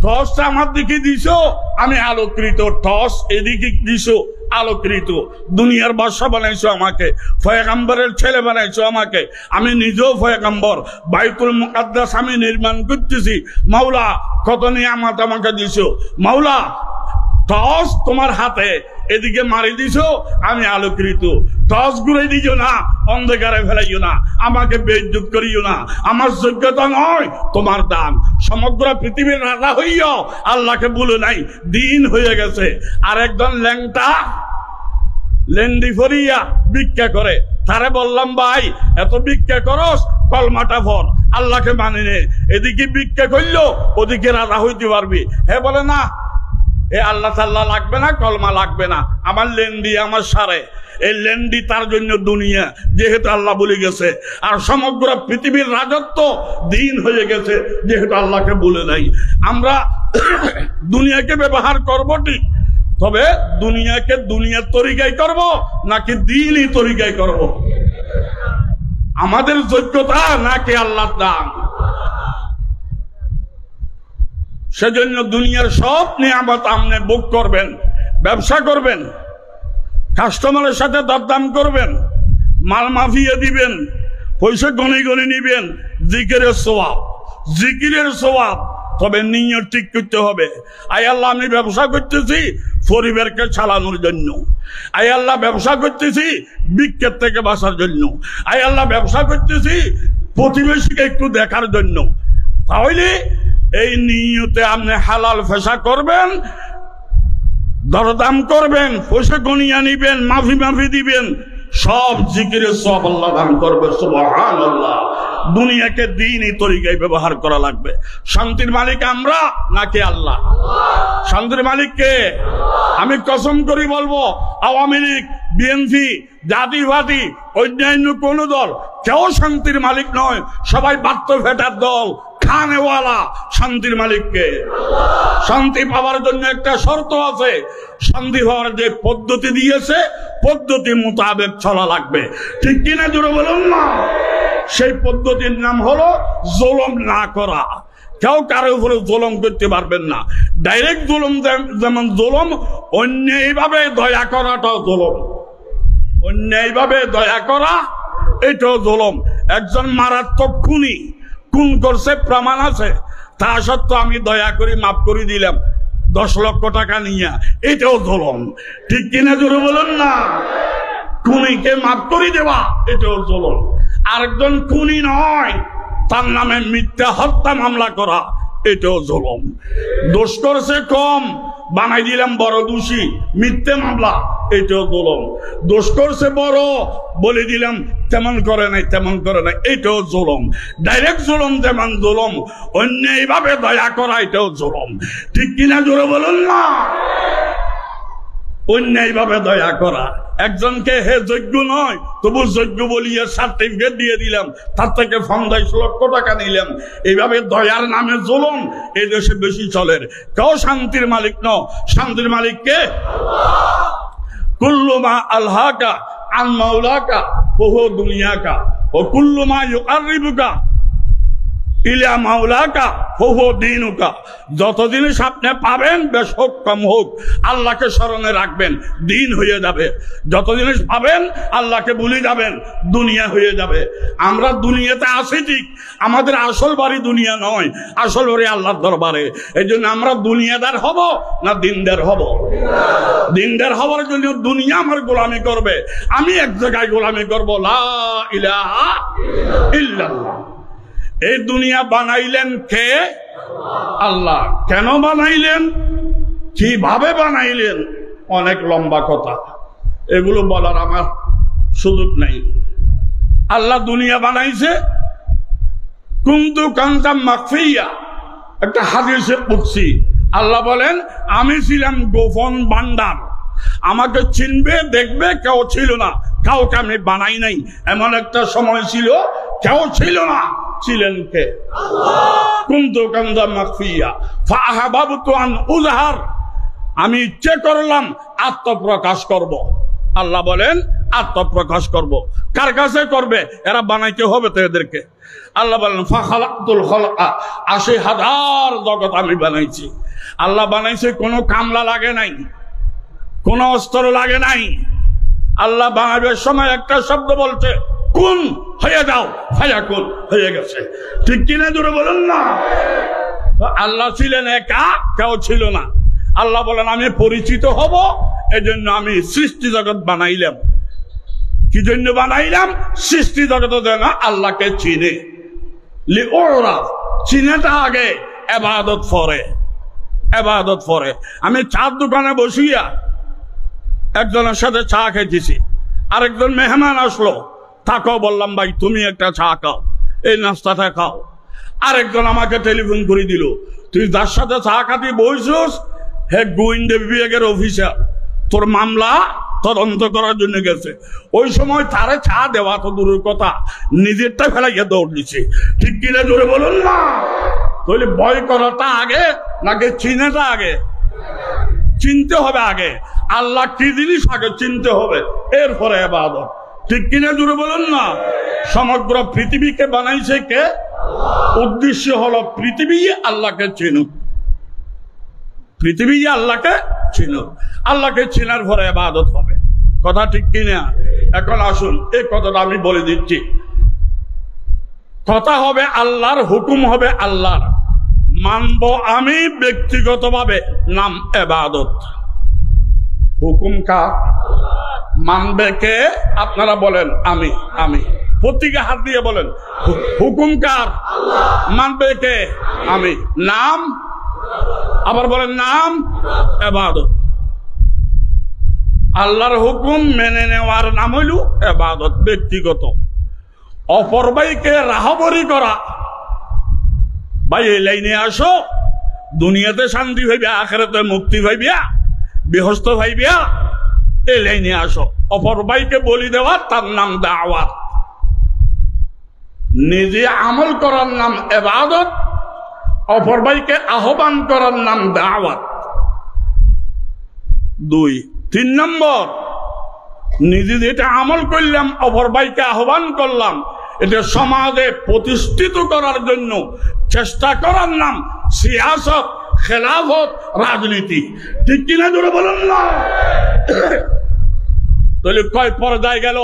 টসটা আমার দিকে দিছো, আমি আলোকৃত, টস এদিকে দিছো আলোকৃত। দুনিয়ার বাদশা বানাইছো আমাকে, পয়গম্বরের ছেলে বানাইছো আমাকে, আমি নিজেও পয়গম্বর। বাইতুল মুকাদ্দাস আমি নির্মাণ করতেছি, মাওলা কত নিয়ামত আমাকে দিছো। মাওলা টস তোমার হাতে, এদিকে মারি দিছো, আমি আলোকৃত। টস ঘুরে দিও না, অন্ধকারে ফেলাইও না, আমাকে বেইজ্জত করিও না, আমার যোগ্যতা নয়, তোমার দান। সমগ্র পৃথিবীর রাজা হইও, আল্লাহকে বলে নাই, দিন হয়ে গেছে। আর একজন ল্যাংটা লেন্ডি ফরিয়া ভিক্ষা করে, তারে বললাম ভাই এত ভিক্ষা করস, কলমাটা ভর, আল্লাহকে মানি নে। এদিকে ভিক্ষা করলো, ওদিকে রাজা হইতে পারবি। হে বলে না, এ আল্লাহ তাল্লাহ লাগবে না, কলমা লাগবে না, আমার লেন্ডি আমার সারে। এই লেন্ডি তার জন্য দুনিয়া, যেহেতু আল্লাহ বলে গেছে। আর সমগ্র পৃথিবীর রাজত্ব দিন হয়ে গেছে, যেহেতু আল্লাহকে বলে নাই। আমরা দুনিয়াকে ব্যবহার করবো ঠিক, তবে দুনিয়াকে দুনিয়ার তরিকায় করব নাকি দিনই তরিকায় করব? আমাদের যোগ্যতা নাকি আল্লাহর দান? সেজন্য দুনিয়ার সব নিয়ামত আপনি ভোগ করবেন, ব্যবসা করবেন, কাস্টমারের সাথে দরদাম করবেন, মাল মাফিয়ে দিবেন, পয়সা গনে গনে নিবেন, জিকিরের সওয়াব, জিকিরের সওয়াব। তবে নিয়ত ঠিক করতে হবে। আয় আল্লাহ, আমি ব্যবসা করতেছি পরিবারকে চালানোর জন্য। আয় আল্লাহ, ব্যবসা করতেছি বিক্ষেপ থেকে বাঁচার জন্য। আয় আল্লাহ, ব্যবসা করতেছি প্রতিবেশীকে একটু দেখার জন্য। তাহলে এই নিয়তে আপনি হালাল ফেসা করবেন, দরদাম করবেন, পয়সা গনিয়া নিবেন, মাফি মাফি দিবেন, সব জিকিরের সব আল্লাহ দান করবে। সুবহানাল্লাহ। দুনিয়াকে দ্বীনি তরিকায় ব্যবহার করা লাগবে। শান্তির মালিক আমরা নাকি আল্লাহ? শান্তির মালিক কে? আমি কসম করি বলবো, আওয়ামী লীগ, বিএনপি, জাতীয়বাদী, অন্যান্য কোন দল কেউ শান্তির মালিক নয়। সবাই বাত্য ফেটার দল, খানেওয়ালা। শান্তির মালিককে। শান্তি পাওয়ার জন্য একটা শর্ত আছে। শান্তি পাওয়ার যে পদ্ধতি দিয়েছে, পদ্ধতি মোতাবেক চলা লাগবে। ঠিক কিনা জোরে বলুন না? সেই পদ্ধতির নাম হলো জুলুম না করা। কেউ কারো উপরে জুলুম করতে পারবেন না। ডাইরেক্ট জুলুম যেমন জুলুম, অন্যায়ভাবে দয়া করাটাও জুলুম। অন্যায়ভাবে দয়া করা এটাও জুলুম। একজন মারাত্মক খুনি, খুন করছে, প্রমাণ আছে, তা সত্ত্বেও আমি দয়া করে মাফ করে দিলাম 10 লক্ষ টাকা নিয়ে, এটাও জুলুম। ঠিক কিনা জোরে বলুন না? খুনিকে মাফ করে দেওয়া এটাও জুলুম। আরেকজন খুনি নয়, তার নামে মিথ্যা হত্যা মামলা করা এটাও জুলুম। দোষ করছে কম, বানাই দিলাম বড় দোষী, মিথ্যে মামলা, এটাও জুলুম। দোষ করছে বড়, বলে দিলাম তেমন করে নাই, তেমন করে নাই, এটাও জুলুম। ডাইরেক্ট জুলুম যেমন জুলুম, অন্যায়ভাবে দয়া করা এটাও জুলুম। ঠিক কিনা জোরে বলুন না? অন্যায়ভাবে দয়া করা। একজনকে হে যোগ্য নয়, তবু যোগ্য বলিয়ে সার্টিফিকেট দিয়ে দিলাম, তার থেকে 50 লক্ষ টাকা নিলাম, এইভাবে দয়ার নামে জুলুম এই দেশে বেশি চলে। কেউ শান্তির মালিক ন। শান্তির মালিক কে? কুল্লু মা আলহাকা আন মাওলাকা ওহু দুনিয়াকা ও কুল্লু মা ইউকাররিবুকা ইলা মাওলাকা ওহু দীনুকা। যত জিনিস আপনি পাবেন, বেশ হোক কম হোক, আল্লাহকে স্মরণে রাখবেন, দিন হয়ে যাবে। যত জিনিস পাবেন, আল্লাহকে ভুলে যাবেন, দুনিয়া হয়ে যাবে। আমরা দুনিয়াতে আছি ঠিক, আমাদের আসল বাড়ি দুনিয়া নয়, আসল বাড়ি আল্লাহর দরবারে। এই জন্য আমরা দুনিয়াদার হব না দিনদার হব? দিনদার হওয়ার জন্য দুনিয়া আমার গোলামি করবে, আমি এক জায়গায় গোলামি করবো, লা ইলাহা ইল্লাল্লাহ। এই দুনিয়া বানাইলেন কে? আল্লাহ। কেন বানাইলেন, কিভাবে বানাইলেন, অনেক লম্বা কথা, এগুলো বলার আমার সুযোগ নাই। আল্লাহ দুনিয়া বানাইছে, কুনতু কানতাম মাখফিয়া, একটা হাদিসে কুদসি। আল্লাহ বলেন, আমি ছিলাম গোপন ভান্ডার, আমাকে চিনবে দেখবে কেউ ছিল না, কাউকে আমি বানাই নাই। এমন একটা সময় ছিল কেউ ছিল না, ছিলেন কে? কুনতু কানতাম মাখফিয়া ফাআহাবাবতু আন উযহার, আমি ইচ্ছে করলাম আত্মপ্রকাশ করব। আল্লাহ বলেন আত্মপ্রকাশ করব। কার কাছে করবে? এরা বানাইতে হবে তো এদেরকে। আল্লাহ বলেন ফাখালাকতুল খালকা, ৮০,০০০ জগৎ আমি বানাইছি। আল্লাহ বানাইছে, কোনো কামলা লাগে নাই, কোনো অস্ত্র লাগে নাই। আল্লাহ বানাবার সময় একটা শব্দ বলছে, কুন, হয়ে যাও, ফায়াকুন, হয়ে গেছে। ঠিক কিনা জোরে বলুন না? আল্লাহ ছিলেন একা, কেউ ছিল না। আল্লাহ বলেন আমি পরিচিত হব, এজন্য আমি সৃষ্টি জগৎ বানাইলাম। কি জন্য বানাইলাম? সৃষ্টি জগৎ যেন আল্লাহকে চিনে। লিউরাফ, চিনেটা আগে, ইবাদত পরে, ইবাদত পরে। আমি চার দোকানে বসিয়া একজনের সাথে চা খেতেছি, আরেকজন মেহমান আসলো, তাকেও বললাম ভাই তুমি একটা চা খাও, এই নাস্তাটা খাও। আরেকজন আমাকে টেলিফোন করে দিল, তুই যার সাথে চা খাতে বসছিস হে গোয়েন্দা বিভাগের অফিসার, তোর মামলা তদন্ত করার জন্য গেছে। ওই সময় তারে চা দেওয়া তো দূরের কথা, নিজেরটা ফেলাইয়া দৌড় দিচ্ছে। ঠিক কিনা জোরে বলুন না? তাহলে ভয় করাটা আগে নাকি চিনাটা আগে? চিনতে হবে আগে, আল্লাহ কি জিনিস আগে চিনতে হবে, এরপরে ইবাদত। ঠিক কিনা জোরে বলুন না? সমগ্র পৃথিবীকে বানাইছে কে? উদ্দেশ্য হলো পৃথিবী আল্লাহকে চিনুক, পৃথিবী আল্লাহকে চিনুক। আল্লাহকে চিনার পরে ইবাদত হবে। কথা ঠিক কিনা? এখন আসুন এই কথাটা আমি বলে দিচ্ছি। কথা হবে আল্লাহর, হুকুম হবে আল্লাহর, মানব আমি ব্যক্তিগতভাবে, নাম ইবাদত। হুকুম কার? মানবে কে? আপনারা বলেন আমি। আমি প্রত্যেকে হাত দিয়ে বলেন হুকুম কার? মানবে কে? আমি। নাম? আবার বলেন নাম ইবাদত। আল্লাহর হুকুম মেনে নেওয়ার নাম হইল ইবাদত, ব্যক্তিগত। অপর ভাইকে রাহবরি করা, ভাই এই লাইনে আসো, দুনিয়াতে শান্তি ভাইবিয়া, আখিরাতে মুক্তি ভাইবিয়া, বেহস্ত ভাইবিয়া, এই লাইনে আসো। অপর ভাইকে বলি দেওয়া, তার নাম দাওয়াত। নিজে আমল করার নাম ইবাদত, অপর ভাইকে আহ্বান করার নাম দাওয়াত। 2 3 নম্বর, নিজে যেটা আমল করলাম, অপর ভাইকে আহ্বান করলাম, এটা সমাজে প্রতিষ্ঠিত করার জন্য চেষ্টা করার নাম সিয়াসত, খেলাফত, রাজনীতি। ঠিক কিনা জোরে বলুন না? তাহলে কয় পর্যায়ে গেল?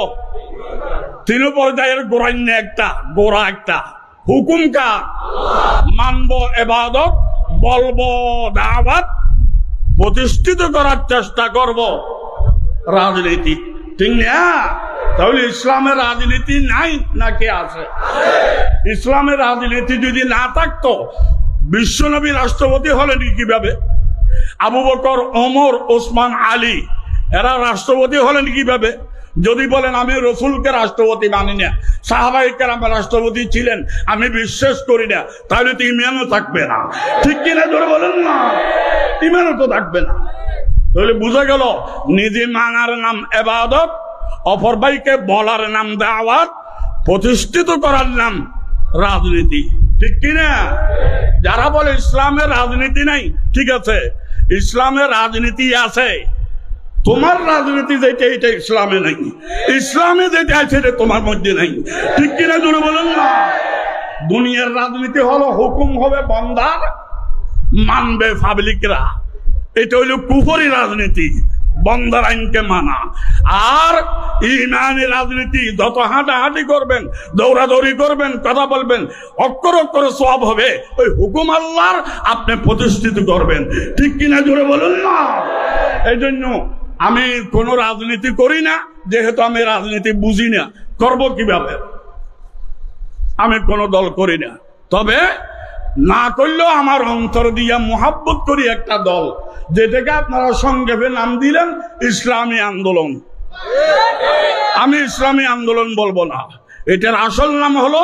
3 পর্যায়ের গোড়ান্য একটা, গোড়া একটা। হুকুম কার? মানব ইবাদত, বলবো দাওয়াত, প্রতিষ্ঠিত করার চেষ্টা করব রাজনীতি। ঠিক না? তাহলে ইসলামের রাজনীতি নাই নাকি আছে? ইসলামের রাজনীতি যদি না থাকতো, বিশ্বনবী রাষ্ট্রপতি হলেন কিভাবে? আবু বকর, ওমর, ওসমান, আলী এরা রাষ্ট্রপতি হলেন কিভাবে? যদি বলেন আমি রসুলকে রাষ্ট্রপতি মানি না, সাহাবায়ে কেরাম রাষ্ট্রপতি ছিলেন, আমি বিশ্বাস করি না, তাহলে তো ইমানও থাকবে না। ঠিক কিনা জোরে বলেন না? ইমানও তো থাকবে না। তাহলে বুঝা গেল, নিজে মানার নাম ইবাদত, অপর ভাইকে বলার নাম দাওয়াত, প্রতিষ্ঠিত করার নাম রাজনীতি। ঠিক কিনা? যারা বলে ইসলামের রাজনীতি নাই, ঠিক আছে, ইসলামের রাজনীতি আছে। তোমার রাজনীতি যেটা, এটা ইসলামে নাই। ইসলামে যেটা আছে এটা তোমার মধ্যে নাই। ঠিক কিনা জোরে বলেন না? দুনিয়ার রাজনীতি হলো হুকুম হবে বান্দার, মানবে পাবলিকরা। এটা হইল কুফরি রাজনীতি, বান্দার আইনকে মানা। আর ইমানি রাজনীতি, যত হাঁটাহাঁটি করবেন, দৌড়াদৌড়ি করবেন, কথা বলবেন, অক্ষর অক্ষরে সওয়াব হবে, ওই হুকুম আল্লাহর আপনি প্রতিষ্ঠিত করবেন। ঠিক কিনা জোরে বলুন না? এই জন্য আমি কোন রাজনীতি করি না, যেহেতু আমি রাজনীতি বুঝি না, করব কিভাবে? আমি কোন দল করি না। তবে না করলেও আমার অন্তর দিয়া মোহাব্বত করি একটা দল, যেটাকে আপনারা সংক্ষেপে নাম দিলেন ইসলামী আন্দোলন। আমি ইসলামী আন্দোলন বলবো না, এটার আসল নাম হলো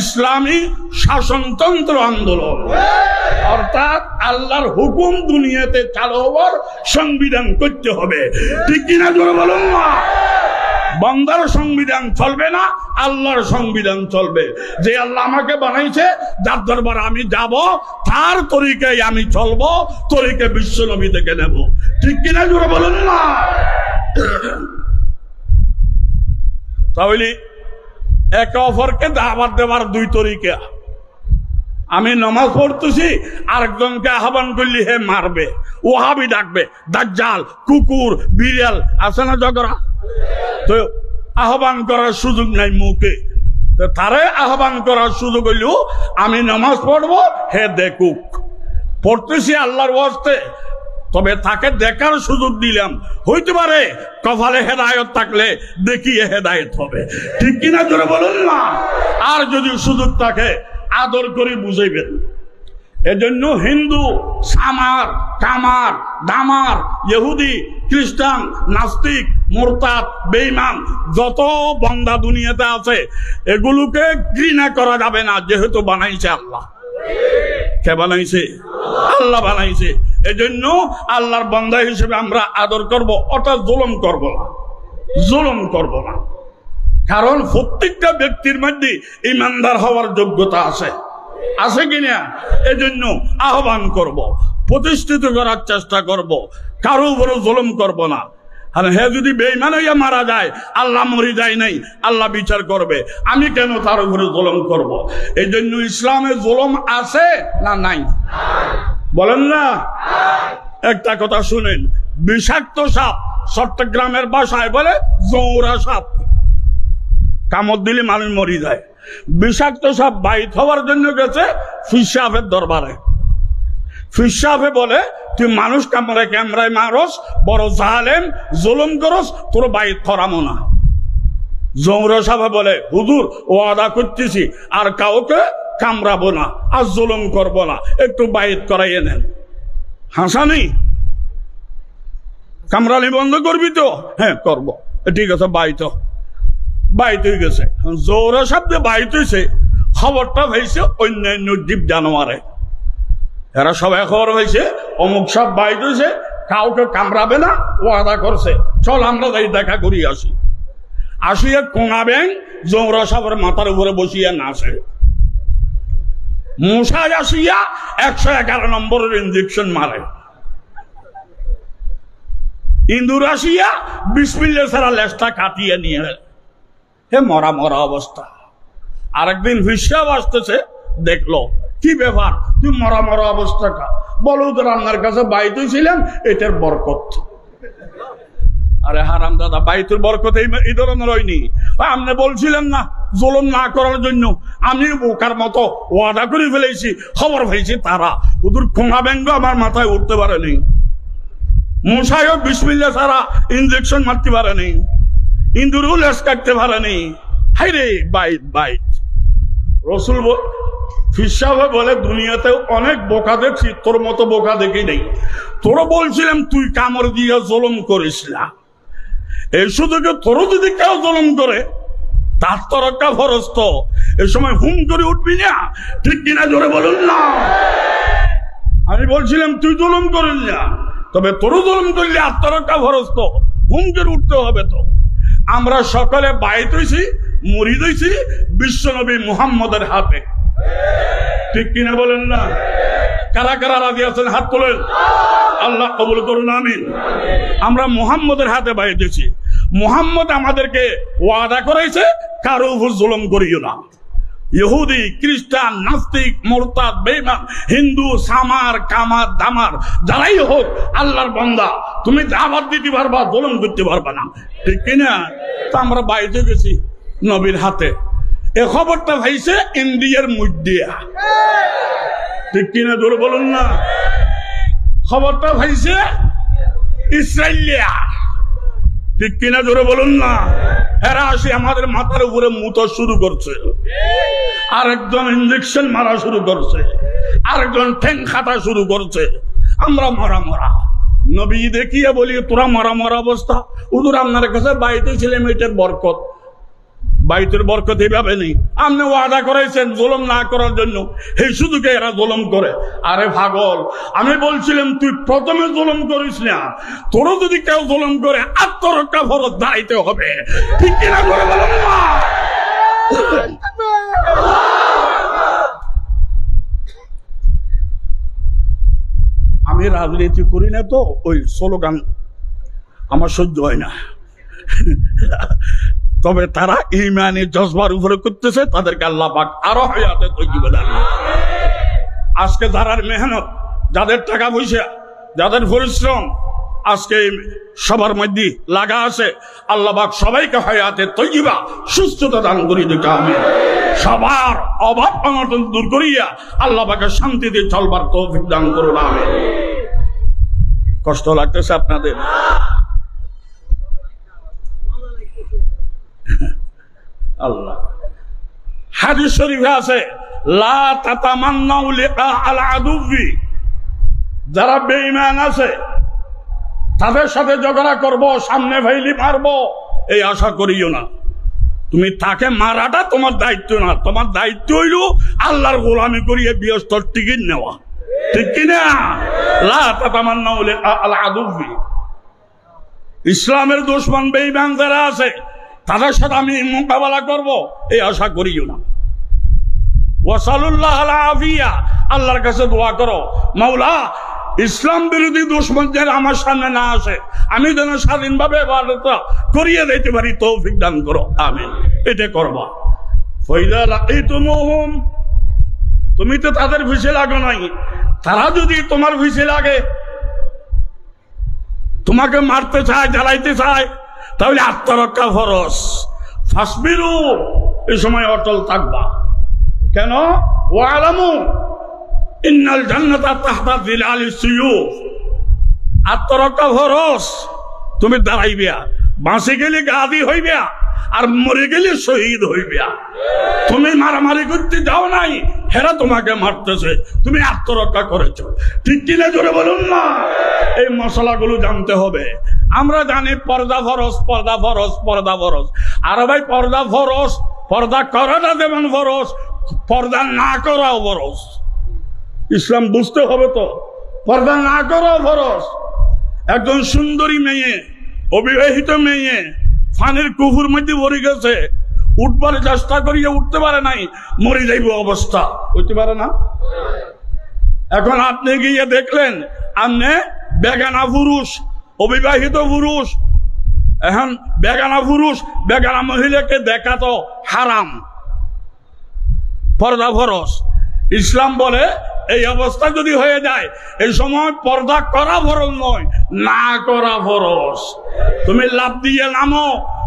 ইসলামী শাসনতন্ত্র আন্দোলন। অর্থাৎ আল্লাহর হুকুম দুনিয়াতে চালু হওয়ার সংবিধান করতে হবে। ঠিক কিনা জোরে বলুন না? বান্দার সংবিধান চলবে না, আল্লাহর সংবিধান চলবে। যে আল্লাহ আমাকে বানাইছে, যার দরবারে আমি যাব, তার তরিকায় আমি চলবো, তরিকা বিশ্ব নবী থেকে নেব। ঠিক কিনা জোরে বলুন না? তাহলে একে অপরকে দাওয়াত দেওয়ার 2 তরিকা। আমি নামাজ পড়তেছি, আরেকজনকে আহ্বান করলি হে মারবে, ওহাবি ডাকবে, দাজ্জাল, কুকুর, বিড়াল, আছে না ঝগড়া? তো আহ্বান করার সুযোগ নাই মুখে, তো তারে আহ্বান করার সুযোগ হইল আমি নামাজ পড়বো, হে দেখুক। পড়তেছি আল্লাহর ওয়াস্তে, তবে তাকে দেখার সুযোগ দিলাম। হইতে পারে কপালে হেদায়েত থাকলে দেখিয়ে হেদায়েত হবে। ঠিক কিনা জোরে বলুন না? আর যদি সুযোগ থাকে আদর করে বুঝাইবেন। এজন্য হিন্দু, সামার, কামার, দামার, ইহুদি, খ্রিস্টান, নাস্তিক, মুরতাদ, বেঈমান যত বান্দা দুনিয়াতে আছে, এগুলোকে ঘৃণা করা যাবে না, যেহেতু বানাইছে আল্লাহ। কে বানাইছে? আল্লাহ বানাইছে। এজন্য আল্লাহর বান্দা হিসেবে আমরা আদর করব, অর্থাৎ জুলুম করব না, জুলুম করব না। কারণ প্রত্যেকটা ব্যক্তির মধ্যে ইমানদার হওয়ার যোগ্যতা আছে, আছে কিনা? এজন্য আহ্বান করব, প্রতিষ্ঠিত করার চেষ্টা করব, কারো উপরে জুলুম করব না। আর হে যদি বেঈমান হইয়া মারা যায়, আল্লাহ মরি যায় নাই, আল্লাহ বিচার করবে, আমি কেন তার উপরে জুলুম করব? এই জন্য ইসলামে জুলুম আছে না নাই? বলেন না? একটা কথা শুনেন, বিষাক্ত সাপ চট্টগ্রামের ভাষায় বলে জৌরা সাপ, কামড় দিলে মানুষ মরি যায়। বিষাক্ত সাপ বাইত হওয়ার জন্য গেছে ফির সাহেবের দরবারে। ফির সাহেবে বলে তুই মানুষ ক্যামরায় মারস, বড় জালেম, জুলুম করস, তোর বাইত করামো না। জৌরা সাহেব বলে হুজুর ওয়াদা করতেছি আর কাউকে কামড়াবো না, আর জুলুম করবো না, একটু বাইত করাইয়ে নেন। হাসানি কামড়ানি বন্ধ করবি তো? হ্যাঁ করবো। ঠিক আছে, বাইত হয়ে গেছে। জৌরা সাহেব যে বাইত হয়েছে খবরটা হয়েছে অন্যান্য জীব জানোয়ারে, এরা সবাই খবর হয়েছে অমুক সব বাইত হয়েছে, কাউকে কামড়াবে না, ওয়াদা করছে, চল আমরা যাই দেখা করি আসি। আসিয়া কোনা ব্যাং জৌরা সাহেবের মাথার উপরে বসিয়া নাচে। মশাই আসিয়া 111 নম্বরের ইঞ্জেকশন মারে। ইন্দুর আসিয়া বিসমিল্লাহ ছাড়া লেজটা কাটিয়ে নিয়ে হে মরা মরা অবস্থা। আরেকদিন হিসাব আসতেছে, দেখলো কি ব্যাপার, তুই মরা মরা অবস্থা কা? বলো তো রান্নার কাছে বাইত ছিলেন, এটার বরকত। আরে হারাম দাদা, বাইতুর বরকত এই ধরনের হয়নি। আপনি বলছিলেন না জুলুম না করার জন্য, আমি বোকার মতো ওয়াদা করে ফেলেছি, খবর হয়েছি তারা ওদের কোনা ব্যঙ্গ আমার মাথায় উঠতে পারেনি। মশাইও বিসমিল্লাহ ছাড়া ইঞ্জেকশন মারতে পারেনি, ইন্দুরও লেজ কাটতে পারেনি। হাই রে বাইত। রসুল ফির সাহেব বলে দুনিয়াতে অনেক বোকা দেখছি, তোর মতো বোকা দেখি নেই। তোরা বলছিলাম তুই কামড় দিয়ে জুলুম করিস না, এই শুধু তোরও যদি কেউ জুলুম করে তার তো রক্ষা ফরজ। তো এই সময় হুম করে উঠবি না, ঠিক কিনা জোরে বলুন না। আমি বলছিলাম তুই জুলুম করিস না, তবে তোরও জুলুম করলে আত্মরক্ষা ফরজ, তো হুম করে উঠতে হবে। তো আমরা সকলে বাইত হইছি, মুরিদ হইছি বিশ্বনবী মুহাম্মদের হাতে, ঠিক কিনা বলেন না? কারা কারা রাজি আছেন হাত তোলেন, আল্লাহ কবুল করুন, আমিন। আমরা মুহাম্মদের হাতে বাইত হইছি। মুহাম্মদ আমাদেরকে ওয়াদা করেছে কারো উপর জুলুম করিও না। ইহুদি, খ্রিস্টান, নাস্তিক, মুরতাদ, বেঈমান, হিন্দু, সামার, কামার, দামার যারাই হোক আল্লাহর বান্দা, তুমি দাওয়াত দিতে পারবা, জুলুম করতে পারবা না, ঠিক কিনা? তো আমরা বাইরে গেছি নবীর হাতে। এ খবরটা ভাইছে ইন্ডিয়ার মধ্যে, ঠিক কিনা জোরে বলুন না। খবরটা ভাইছে ইসরায়েলিয়া, ঠিক কিনা জোরে বলুন না। এরা আসি আমাদের মাথার উপরে মুতো শুরু করছে, আরেকজন ইঞ্জেকশন মারা শুরু করছে, আরেকজন ঠ্যাং খাটা শুরু করছে। আমরা মরা মরা নবী দেখিয়ে বলি তোরা মরা মরা অবস্থা, উদুর আপনার কাছে বাইতে ছিলেন, এটার বরকত। বাইতের বরকত এইভাবে নেই। আপনি ওয়াদা করেছেন জুলুম না করার জন্য, এই শুধুকে এরা জুলুম করে। আরে পাগল, আমি বলছিলাম তুই প্রথমে জুলুম করিস না, তোরও যদি কেউ জুলুম করে আত্মরক্ষা ফরজ দাঁড়াইতে হবে, ঠিক কিনা করে বলুন না। আমি রাজনীতি করি না, তো ওই স্লোগান আমার সহ্য হয় না। তবে তারা ইমানি জজবার উপরে করতেছে, তাদেরকে আল্লাহ পাক আরো হায়াতে তৈয়্যিবা দান। আজকে যারা মেহনত, যাদের টাকা পয়সা, যাদের পরিশ্রম আজকে সবার মধ্যে লাগা আছে, আল্লাহ পাক সবাইকে হায়াতে তৈয়্যিবা সুস্থতা দান করি দিতে আমিন। সবার অভাব অনটন দূর করিয়া আল্লাহ পাকের শান্তিতে চলবার তৌফিক দান করুন আমিন। কষ্ট লাগতেছে আপনাদের? আল্লাহ হাদিস শরীফে আছে লা তাতামান্নাউ লিকা আল আদুবি, যারা বেঈমান আছে তাদের সাথে ঝগড়া করব, সামনে ভাইলি মারবো, এই আশা করিও না। তুমি তাকে মারাটা তোমার দায়িত্ব না, তোমার দায়িত্ব হইল আল্লাহর গোলামি করিয়ে বিয়স্তর টিকিট নেওয়া, ঠিক কিনা? লা তাতামান্নাউ লিকা আল আদুবি, ইসলামের দুশমন বেঈমান যারা আছে তাদের সাথে আমি মোকাবেলা করব, এই আশা করিও না। ওয়াসালুল্লাহ আল আফিয়া, আল্লাহর কাছে দোয়া করো, মাওলা ইসলাম বিরোধী দুশমনদের আমার সামনে না আসে, আমি যেন স্বাধীনভাবে ইবাদত করিয়ে দিতে পারি, তৌফিক দান করো আমিন। এটা করবা। ফাইযা লাকিতুমুহুম, তুমি তো তাদের পিছে লাগো নাই, তারা যদি তোমার পিছে লাগে তোমাকে মারতে চায়, জ্বালাইতে চায়, তাহলে আত্মরক্ষা ফরজ। ফাসবিরু, এই সময় অটল থাকবা। কেন? ওয়ালামু ইন্নাল জান্নাতা তাহতা যিলালিস সুয়ুফ। আত্মরক্ষা ফরজ। তুমি দাঁড়াইবিয়া, বাঁচে গেলে গাদি হইবিয়া, আর মরে গেলে শহীদ হইবিয়া। তুমি মারামারি করতে যাও নাই, হেরা তোমাকে মারতেছে, তুমি আত্মরক্ষা করেছো। ঠিক কিনা জোরে বলুন না। এই মশলাগুলো জানতে হবে। আমরা জানি পর্দা ফরজ, পর্দা ফরজ, পর্দা ফরজ। আর ভাই পর্দা ফরজ, পর্দা করাটা যেমন ফরজ, পর্দা না করাও ফরজ। ইসলাম বুঝতে হবে তো, পর্দা না করাও ফরজ। একজন সুন্দরী মেয়ে, অবিবাহিত মেয়ে, ফানের কুহুর মধ্যে পড়ে গেছে, উঠবার চেষ্টা করিয়া উঠতে পারে নাই, মরে যাইব অবস্থা, হইতে পারে না? এখন আপনি গিয়ে দেখলেন, আপনি বেগানা পুরুষ, অবিবাহিত পুরুষ, এখন বেগানা পুরুষ বেগানা মহিলাকে দেখা তো হারাম, পর্দা ফরজ। ইসলাম বলে এই অবস্থা যদি হয়ে যায়, এই সময় পর্দা করা ফরজ নয়, না করা ফরজ। তুমি লাফ দিয়ে নামো,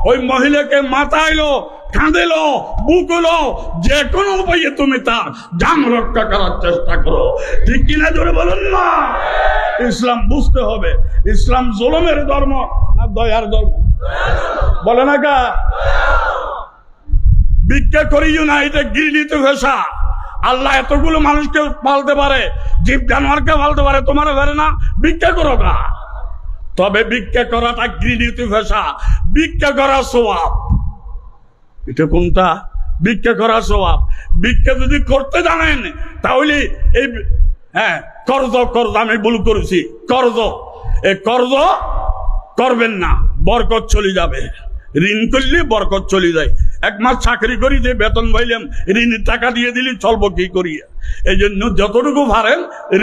ওই মহিলাকে মাথাইলো, কাঁদেলো, বুকলো, যে কোনো উপায়ে তুমি তার জান রক্ষা করার চেষ্টা করো। ঠিক কিনা জোরে বলুন না। ইসলাম বুঝতে হবে, ইসলাম জুলুমের ধর্ম না দয়ার ধর্ম? বলে না কা? ভিক্ষা করিও না, এটা গৃহীত পেশা। আল্লাহ এতগুলো মানুষকে পালতে পারে, জীব জানোয়ারকে পালতে পারে, তোমার পারে না? ভিক্ষা করো না। তবে ভিক্ষা করাটা গৃহীত পেশা, ভিক্ষা করা সওয়াব। এটা কোনটা? ভিক্ষা করা সওয়াব। ভিক্ষা যদি করতে জানেন তাহলে এই কর্জ, আমি ভুল করেছি, কর্জ, এই কর্জ করবেন না, বরকত চলে যাবে। ঋণ করলে বরকত চলে যায়। এক মাস চাকরি করি, যে বেতন পাইলাম, ঋণের টাকা দিয়ে দিলি চলবো কি করিয়া? এই জন্য যতটুকু পারেন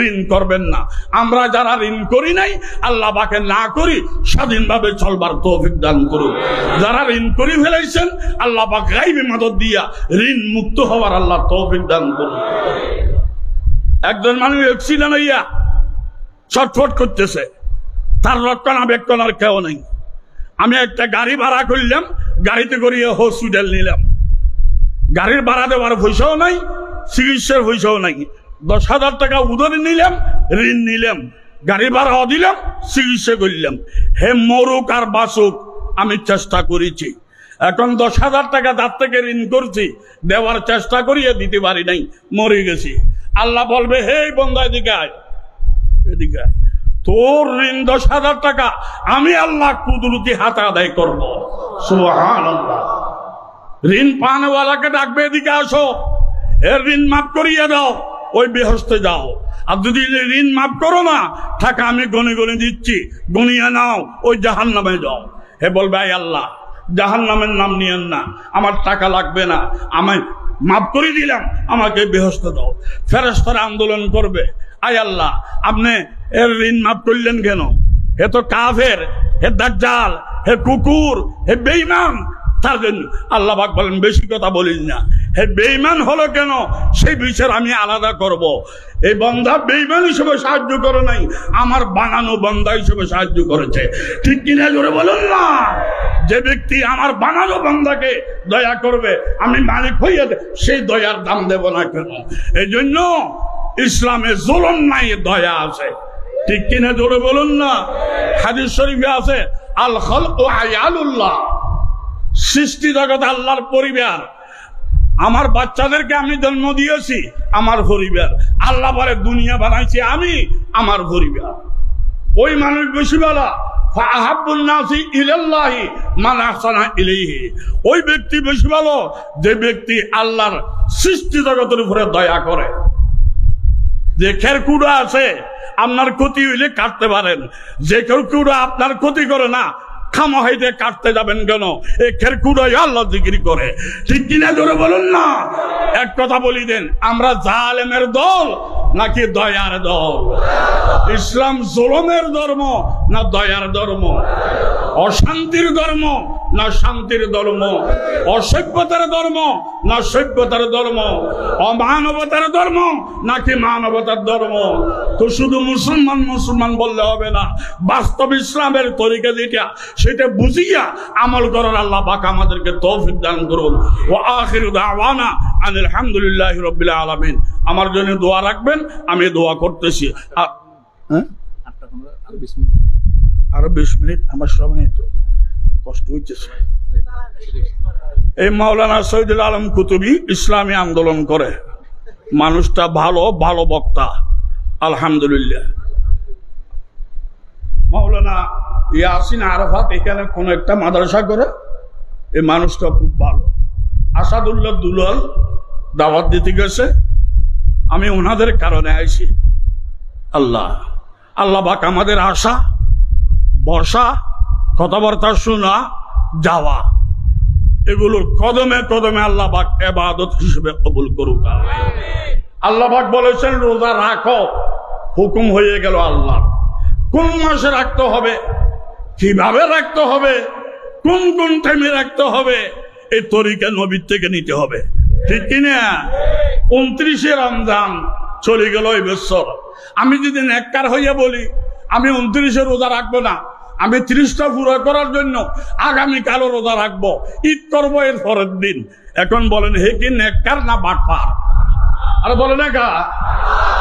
ঋণ করবেন না। আমরা যারা ঋণ করি নাই, আল্লাহ পাকে না করি স্বাধীনভাবে চলবার তৌফিক দান করুন। যারা ঋণ করে ফেলাইছেন, আল্লাহ পাক গায়বী মাদদ দিয়া ঋণ মুক্ত হওয়ার আল্লাহ তৌফিক দান করুন। একজন মানুষ অ্যাক্সিডেন্ট হইয়া ছটফট করতেছে, তার রক্ষণাবেক্ষণ আর কেউ নেই। আমি একটা গাড়ি ভাড়া করলাম, গাড়িতে করিয়ে হসপিটাল নিলাম। গাড়ির ভাড়া দেওয়ার পয়সাও নাই, চিকিৎসার পয়সাও নাই। 10,000 টাকা উধারে নিলাম, ঋণ নিলাম, গাড়ি ভাড়াও দিলাম, চিকিৎসা করলাম। হে মরুক আর বাসুক, আমি চেষ্টা করেছি। এখন 10,000 টাকা তার থেকে ঋণ করছি, দেওয়ার চেষ্টা করিয়ে দিতে পারি নাই, মরে গেছি। আল্লাহ বলবে, হে বন্দা এদিকে আয়, এদিকে আয়, তোর ঋণ 10,000 টাকা আমি আল্লাহ কুদরতি হাতে আদায় করবো। সুবহানাল্লাহ। ঋণ পানওয়ালাকে ডাকবে, এদিকে আসো, এর ঋণ মাফ করিয়ে দাও, ওই বেহেশতে যাও। আর যদি ঋণ মাফ করো না, টাকা আমি গনে গনে দিচ্ছি, গনিয়ে নাও, ওই জাহান্নামে যাও। হে বলবে, আয় আল্লাহ, জাহান্নামের নাম নিয়েন না, আমার টাকা লাগবে না, আমি মাফ করে দিলাম, আমাকে বেহেশতে দাও। ফেরেশতারা আন্দোলন করবে, আয় আল্লাহ, আপনি এর ঋণ মাফ করলেন কেন? হে তো কাফের, হে দাজ্জাল, হে কুকুর, হে বেঈমান। তার জন্য আল্লাহ পাক বলেন, বেশি কথা বলিস না। হে বেঈমান হলো কেন, সেই বিচার আমি আলাদা করব। এই বান্দা বেঈমান হিসেবে সাহায্য করে নাই, আমার বানানো বান্দা হিসেবে সাহায্য করেছে। ঠিক কিনা জোরে বলুন না। যে ব্যক্তি আমার বানানো বান্দাকে দয়া করবে, আমি মালিক হইয়া সেই দয়ার দাম দেব না কেন? এই জন্য ইসলামে জুলুম নাই, দয়া আছে। ঠিক কিনা জোরে বলুন না। হাদিস শরীফে আছে, আল খালকু আয়ালুল্লাহ, সৃষ্টি জগৎ আল্লাহর পরিবার। আমার বাচ্চাদেরকে আমি জন্ম দিয়েছি, আমার পরিবার। আল্লাহ বলে, দুনিয়া বানাইছি আমি, আমার পরিবার। ওই মানুষ বেশি বলা, ফাহাব্বুন নাসি ইলাল্লাহি মান আহসানা ইলাইহি। ওই ব্যক্তি বেশি ভালো যে ব্যক্তি আল্লাহর সৃষ্টি জগতের উপরে দয়া করে। যে খেরকুড়া আছে, আপনার ক্ষতি হইলে কাটতে পারেন। যে খেরকুড়া আপনার ক্ষতি করে না, খামাহাইতে কাটতে যাবেন কেন? এই খেরকুড়াই আল্লাহ জিকির করে। ঠিক কিনা জোরে বলুন না। এক কথা বলি দেন, আমরা জালেমের দল নাকি দয়ার দল? ইসলাম জুলুমের ধর্ম না দয়ার ধর্ম? অশান্তির ধর্ম না শান্তির ধর্ম, অসভ্যতার ধর্ম না সভ্যতার ধর্ম, অমানবতার ধর্ম নাকি মানবতার ধর্ম। তো শুধু মুসলমান মুসলমান বললে হবে না, বাস্তব ইসলামের তরিকা যেটা সেটা বুঝিয়া আমল করার আল্লাহ পাক আমাদেরকে তৌফিক দান করুন। ওয়া আখিরু দাওয়ানা আনিল হামদুলিল্লাহি রাব্বিল আলামিন। আমার জন্য দোয়া রাখবেন, আমি দোয়া করতেছি। আরো 20 মিনিট আমার সময় তো কষ্ট হচ্ছে। এই মাওলানা শহীদুল আলম কুতুবী ইসলামী আন্দোলন করে, মানুষটা ভালো ভালো বক্তা আলহামদুলিল্লাহ। মাওলানা ইয়াসিন আরাফাত এখানে কোন একটা মাদ্রাসা করে, এই মানুষটা খুব ভালো। আসাদুল্লাহ দুলাল দাওয়াত দিতে গেছে, আমি ওনাদের কারণে আইছি। আল্লাহ আল্লাহ পাক আমাদের আশা বসা কথাবার্তা শোনা যাওয়া এগুলোর কদমে কদমে আল্লাহ পাক ইবাদত হিসেবে কবুল করুক। আল্লাহ পাক বলেছেন রোজা রাখো, হুকুম হয়ে গেল আল্লাহ। কোন মাসে রাখতে হবে, কিভাবে রাখতে হবে, কোন কোন টাইমে রাখতে হবে, এই তরিকা নবীর থেকে নিতে হবে, ঠিক কিনা? 29শে রমজান চলে গেল এই বছর। আমি যদি নেককার হইয়া বলি আমি 29শে রোজা রাখবো না, আমি 30টা পুরো করার জন্য আগামীকালও রোজা রাখবো, ঈদ করবো এর পরের দিন। এখন বলেন হে কি নেককার না বাটপার? আর বলে না গা,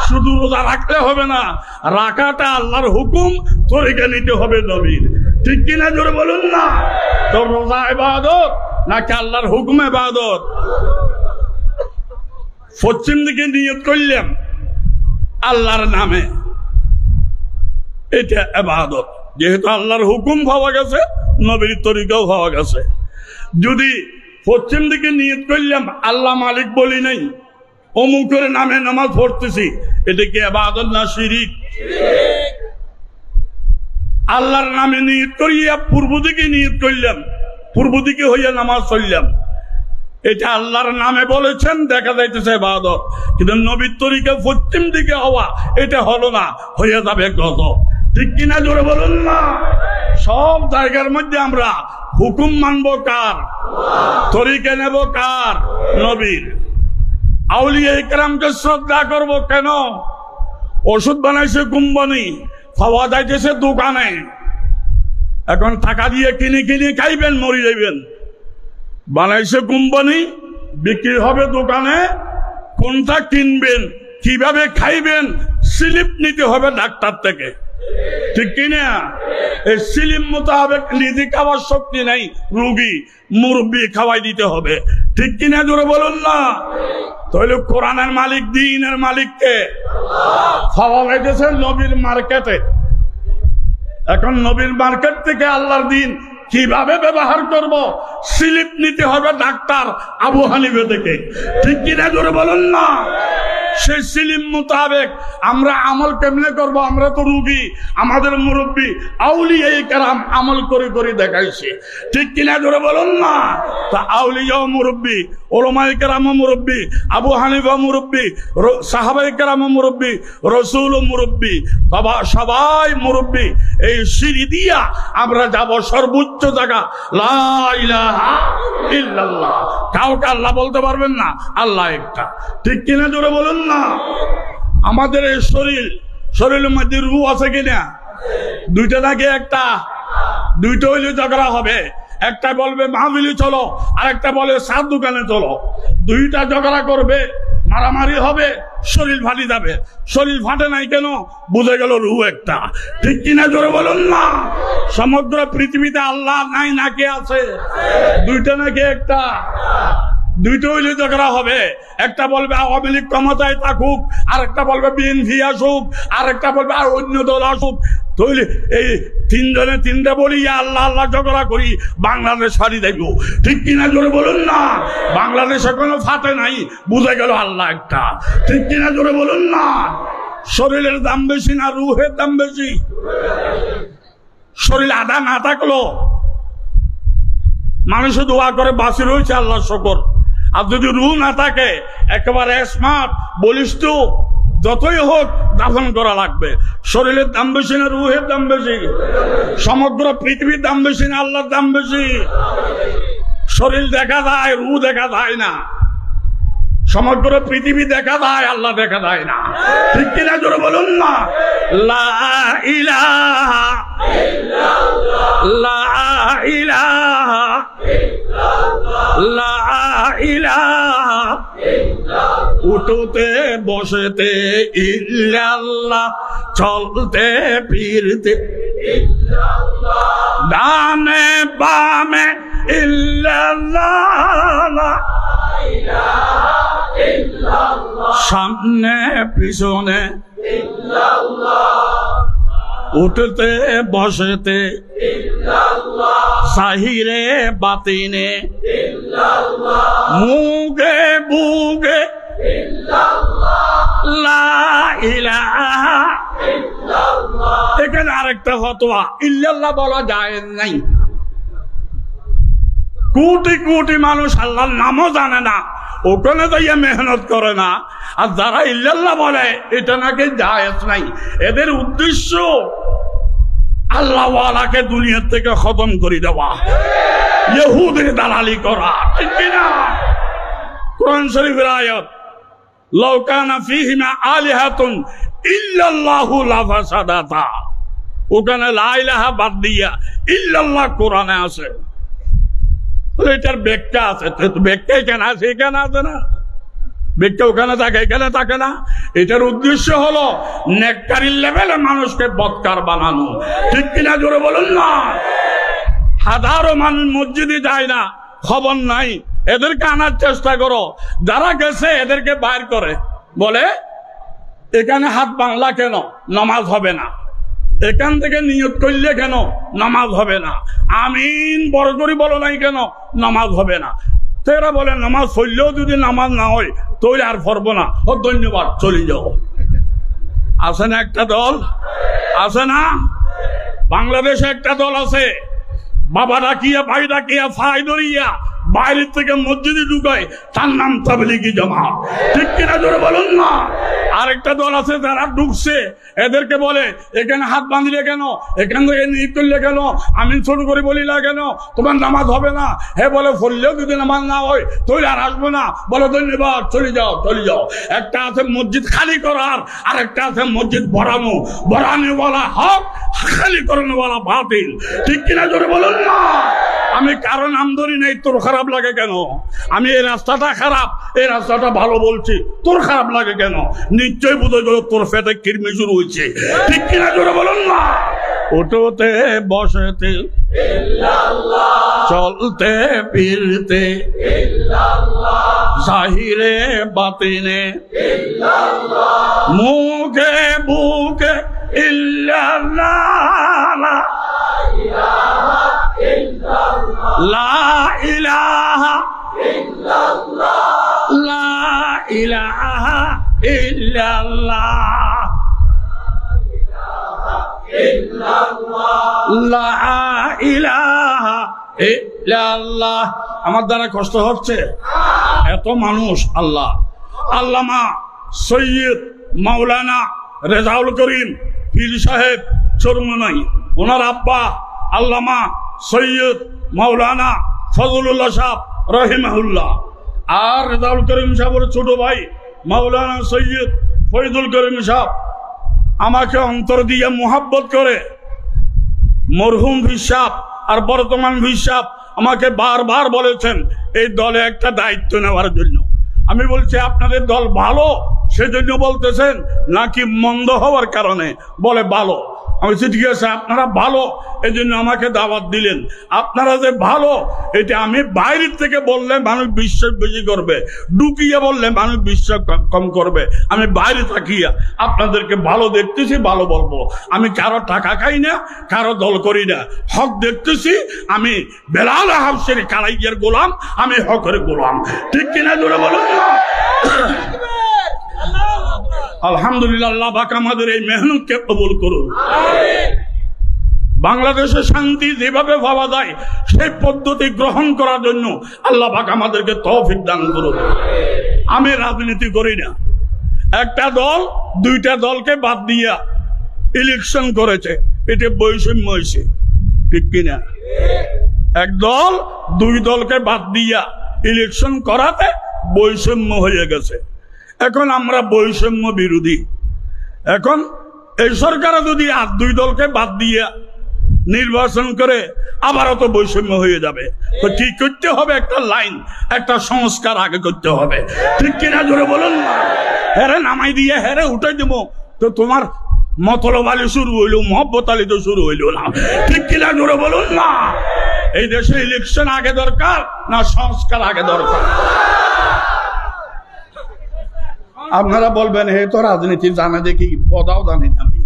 শুধু রোজা রাখলে হবে না, রাখাটা আল্লাহর হুকুম, তরিকা নিতে হবে নবীর, ঠিক কিনা? জোরে বলুন না। তো রোজা ইবাদত নাকি আল্লাহর হুকুম ইবাদত? পশ্চিম দিকে নিয়ত করলাম আল্লাহর নামে, এটা ইবাদত, যেহেতু আল্লাহর হুকুম পাওয়া গেছে, নবীর তরিকাও পাওয়া গেছে। যদি পশ্চিম দিকে নিয়ত করলাম আল্লাহ মালিক বলি নাই, অমুকের নামে নামাজ পড়তেছি, এটা কি ইবাদত না শিরিক? আল্লাহর নামে নিয়ত করিয়া পূর্ব দিকে নিয়ত করলাম, পূর্ব দিকে হইয়া নামাজ পড়লাম, এটা আল্লাহর নামে বলেছেন, দেখা যাইতেছে ইবাদত। কিন্তু নবীর তরিকা পশ্চিম দিকে হওয়া এটা হলো না, হইয়া যাবে গত, ঠিক কিনা? জোরে বলুন না। সব জায়গার মধ্যে আমরা হুকুম মানবো কার? তরিকা নেব কার? নবীর। আউলিয়া ইকরামকে শ্রদ্ধা করব কেন? ওষুধ বানাইছে কোম্পানি, খাওয়া যাইতেছে দোকানে, এখন টাকা দিয়ে কিনে কিনে খাইবেন, মরি যাইবেন। বানাইছে কোম্পানি, বিক্রি হবে দোকানে, কোনটা কিনবেন, কিভাবে খাইবেন, স্লিপ নিতে হবে ডাক্তার থেকে, ঠিক কিনা? এই স্লিপ মোতাবেক নিজে খাওয়ার শক্তি নাই রোগী, মুরব্বী খাওয়াই দিতে হবে, ঠিক কিনা? জোরে বলুন না। তাহলে কোরআনের মালিক, দ্বীনের মালিককে খাওয়া যাইতেছে নবীর মার্কেটে। এখন নবীর মার্কেট থেকে আল্লাহর দ্বীন কিভাবে ব্যবহার করব, স্লিপ নিতে হবে ডাক্তার আবু হানিফা থেকে, ঠিক কিনা? জোরে বলুন না। সেই স্লিপ মোতাবেক আমরা আমল কেমনে করব? আমরা তো রুগী, আমাদের মুরব্বী আউলিয়া কেরাম আমল করে করে দেখাইছে, ঠিক কিনা? জোরে বলুন না। তা আউলিয়াও মুরব্বী, ওলামায়ে কেরামও মুরব্বী, আবু হানিফা মুরব্বী, সাহাবায়ে কেরামও মুরব্বী, রাসূলও মুরব্বী, বাবা সবাই মুরব্বী। এই সিঁড়ি দিয়া আমরা যাব সর্বোচ্চ জায়গা, লা ইলাহা ইল্লাল্লাহ। কাউকে আল্লাহ বলতে পারবেন না, আল্লাহ একটা, ঠিক কিনা? জোরে বলুন না। আমাদের এই শরীরের মধ্যে রূহ আছে কিনা? দুইটা নাকি একটা? দুইটা হইলে ঝগড়া হবে, একটা বলবে মাহফিলে চলো, আর একটা বলে সাত দোকানে চলো, দুইটা ঝগড়া করবে, মারামারি হবে, শরীর ফাটি যাবে। শরীর ফাটে নাই কেন? বুঝে গেল রূহ একটা, ঠিক কিনা? জোরে বলুন না। সমগ্র পৃথিবীতে আল্লাহ নাই নাকি আছে? দুইটা নাকি একটা? দুইটা হইলে ঝগড়া হবে, একটা বলবে আওয়ামী লীগ ক্ষমতায় থাকুক, আর একটা বলবে বিএনপি আসুক, আর একটা বলবে আর অন্য দল আসুক। তাহলে এই তিনজনে তিনটা বলি আল্লাহ আল্লাহ ঝগড়া করি, বাংলাদেশ ফাড়ি দেব, ঠিক কিনা? জোরে বলুন না। বাংলাদেশে কোনো ফাটে নাই, বুঝে গেল আল্লাহ একটা, ঠিক কিনা? জোরে বলুন না। শরীরের দাম বেশি না রুহের দাম বেশি? শরীর আধা না থাকলো মানুষ দোয়া করে বাঁচি রয়েছে, আল্লাহ শকর। আর যদি রুহ না থাকে, একেবারে স্মার্ট বলিষ্ঠ যতই হোক দাফন করা লাগবে। শরীরের দাম বেশি না রুহের দাম বেশি? সমগ্র পৃথিবীর দাম বেশি না আল্লাহর দাম বেশি? শরীর দেখা যায়, রুহ দেখা যায় না। সমগ্র পৃথিবী দেখা যায়, আল্লাহ দেখা যায় না। ঠিক কিনা জোরে বলুন না? লা ইলাহা ইল্লাল্লাহ, লা ইলাহা ইল্লাল্লাহ, লা ইলাহা ইল্লাল্লাহ। উঠতে বসতে ইল্লাল্লাহ, চলতে ফিরতে ইল্লাল্লাহ, ডানে বামে ইল্লাল্লাহ, সামনে পিছনে উঠতে বসতে সাহিরে বাতিনে মুগে বুগে লা ইলাহা ইল্লাল্লাহ। এখানে আরেকটা ফতোয়া, ইল্লাল্লাহ বলা যায় নাই। কোটি কোটি মানুষ আল্লাহর নামও জানে না, ওখানে যাইয়া মেহনত করে না। আর যারা ইল্লাল্লাহ বলে এটা নাকি জায়েজ নাই। এদের উদ্দেশ্য আল্লাহওয়ালাকে দুনিয়ার থেকে খতম করে দেওয়া, ইহুদের দালালি করা। ঠিক কিনা? কোরআন শরীফের আয়াত, লাউ কানা ফীহিমা আলিহাতুন ইল্লাল্লাহু লাফাসাদাতা। ওখানে লা ইলাহা বাদ দিয়া ইল্লাল্লাহ কোরআনে আছে। এটার ব্যাখ্যা আছে, ব্যাখ্যা এখানে আছে, এখানে আছে না? ব্যাখ্যা ওখানে থাকে, এখানে থাকে না। এটার উদ্দেশ্য হলো নেককারীর লেভেলে মানুষকে বদকার বানানো। ঠিক কিনা জোরে বলুন না? হাজারো মানুষ মসজিদে যায় না, খবর নাই। এদেরকে আনার চেষ্টা করো। যারা গেছে এদেরকে বাইর করে, বলে এখানে হাত বাংলা কেন, নামাজ হবে না। এখান থেকে নিয়ত করলে কেন, নামাজ হবে না। আমিন বড় করে বলো নাই কেন, নামাজ হবে না। তেরা বলে নামাজ পড়লেও যদি নামাজ না হয় তৈরি আর পড়বো না। ও ধন্যবাদ, চলে যাও। আছে না একটা দল? আছে না? বাংলাদেশে একটা দল আছে, বাবা ডাকিয়া ভাই ডাকিয়া ফাই ধরিয়া বাইরের থেকে মসজিদে ঢুকায়, তার নাম তাবলীগি জামাত। ঠিক কিনা জোরে বলুন না? আরেকটা দল আছে যারা ঢুকছে, এদেরকে বলে এখানে হাত বাঁধলে কেন, এখান থেকে নিয়ে করলে কেন, আমি ছোট করে বলি না কেন, তোমার নামাজ হবে না। হে বলে ফললেও যদি নামাজ না হয় তৈরি আর আসবো না। বলে ধন্যবাদ, চলে যাও, চলে যাও। একটা আছে মসজিদ খালি করার, আর একটা আছে মসজিদ ভরানো। ভরানো বলা হক, খালি করানো বলা বাতিল। ঠিক কিনা জোরে বলুন না? আমি কারণ নাম ধরি নেই, তোর খারাপ লাগে কেন? আমি এই রাস্তাটা খারাপ, এই রাস্তাটা ভালো বলছি, তোর খারাপ লাগে কেন? নিশ্চয়ই বোধ হয়ে তোর পেটে কৃমি শুরু হয়েছে। ঠিক কিনা জোরে বলুন না? উঠতে বসতে চলতে ফিরতে জাহিরে বাতিনে মুখে বুকে ইল্লাল্লাহ, লা ইলাহা ইল্লাল্লাহ, লা ইলাহা ইল্লাল্লাহ, লা ইলাহা ইল্লাল্লাহ। আমার দ্বারা কষ্ট হচ্ছে, এত মানুষ। আল্লাহ আল্লামা সৈয়দ মাওলানা রেজাউল করিম পীর সাহেব চরমনাই, ওনার আব্বা আল্লামা সৈয়দ মাওলানা ফজলুল্লাহ সাহেব রহিমাহুল্লাহ, আর রেজাউল করিম সাহেবের ছোট ভাই মাওলানা সৈয়দ ফয়জুল করিম সাহেব আমাকে অন্তর দিয়ে মোহাব্বত করে। মরহুম পীর সাহেব আর বর্তমান পীর সাহেব আমাকে বারবার বলেছেন এই দলে একটা দায়িত্ব নেওয়ার জন্য। আমি বলছি আপনাদের দল ভালো সেজন্য বলতেছেন নাকি মন্দ হওয়ার কারণে? বলে ভালো। আমি বলছি ঠিক আছে, আপনারা ভালো এই জন্য আমাকে দাওয়াত দিলেন। আপনারা যে ভালো এটা আমি বাইরের থেকে বললে মানুষ বিশ্বাস বেশি করবে, ঢুকিয়ে বললে মানুষ বিশ্বাস কম করবে। আমি বাইরে থাকিয়া আপনাদেরকে ভালো দেখতেছি, ভালো বলবো। আমি কারো টাকা খাই না, কারো দল করি না। হক দেখতেছি, আমি বেলাল হাফসের কালাইয়ের গোলাম, আমি হকের গোলাম। ঠিক কিনা জোরে বলুন না? আলহামদুলিল্লাহ, আল্লাহ পাক আমাদের এই মেহনতকে কবুল করুন। বাংলাদেশে শান্তি যেভাবে পাওয়া যায় সেই পদ্ধতি গ্রহণ করার জন্য আল্লাহ পাক আমাদেরকে তৌফিক দান করুন। আমি রাজনীতি করি না, একটা দল দুইটা দলকে বাদ দিয়া ইলেকশন করেছে, এটা বৈষম্য হয়েছে, ঠিক কিনা? এক দল দুই দলকে বাদ দিয়া ইলেকশন করাতে বৈষম্য হয়ে গেছে। এখন আমরা বৈষম্য বিরোধী। এখন এই সরকার যদি আর দুই দলকে বাদ দিয়া নির্বাচন করে আবারও তো বৈষম্য হয়ে যাবে। তো কি করতে হবে? একটা লাইন, একটা সংস্কার আগে করতে হবে, ঠিক কিনা? জোরে বলুন না। হেরে নামাই দিয়ে হেরে উঠাই দেবো তো তোমার মতলব আলী শুরু হইল, মোহাম্মত আলী তো শুরু হইল না, ঠিক কিনা? জোরে বলুন না। এই দেশে ইলেকশন আগে দরকার না সংস্কার আগে দরকার? আপনারা বলবেন হে তো রাজনীতি জানে দেখি, পদাও জানি না, আমি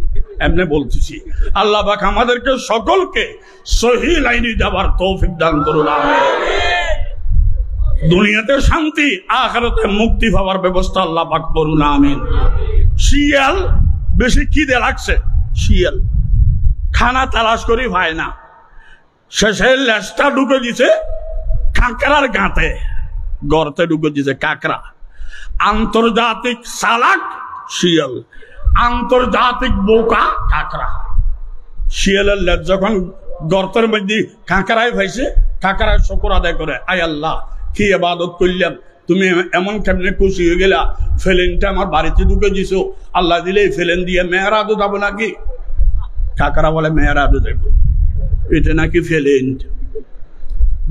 এমনি বলতেছি। আল্লাহ পাক আমাদেরকে সকলকে সহি লাইনে যাবার তৌফিক দান করুন। দুনিয়াতে শান্তি, আখিরাতে মুক্তি পাওয়ার ব্যবস্থা আল্লাহ পাক করুন, আমিন। শিয়াল বেশি খিদে লাগছে, শিয়াল খানা তালাশ করি পায় না, শেষে লেজটা ঢুকে দিছে কাঁকড়ার গাঁতে, গর্তে ঢুকে দিছে কাঁকড়া। আন্তর্জাতিক চালাক শিয়াল, আন্তর্জাতিক বোকা কাঁকড়া। শিয়ালের লেজ যখন গর্তের মধ্যে কাঁকড়ায় পাইছে, কাঁকড়ায় শুকর আদায় করে, আয় আল্লাহ কি ইবাদত করলাম, তুমি এমন কেমনে খুশি হয়ে গেলা, ফেলেনটা আমার বাড়িতে ঢুকে দিছো, আল্লাহ দিলে ফেলেন দিয়ে মেহরাজও যাবো নাকি? কাঁকড়া বলে মেহরাজও যাবো, এটা নাকি ফেলেন।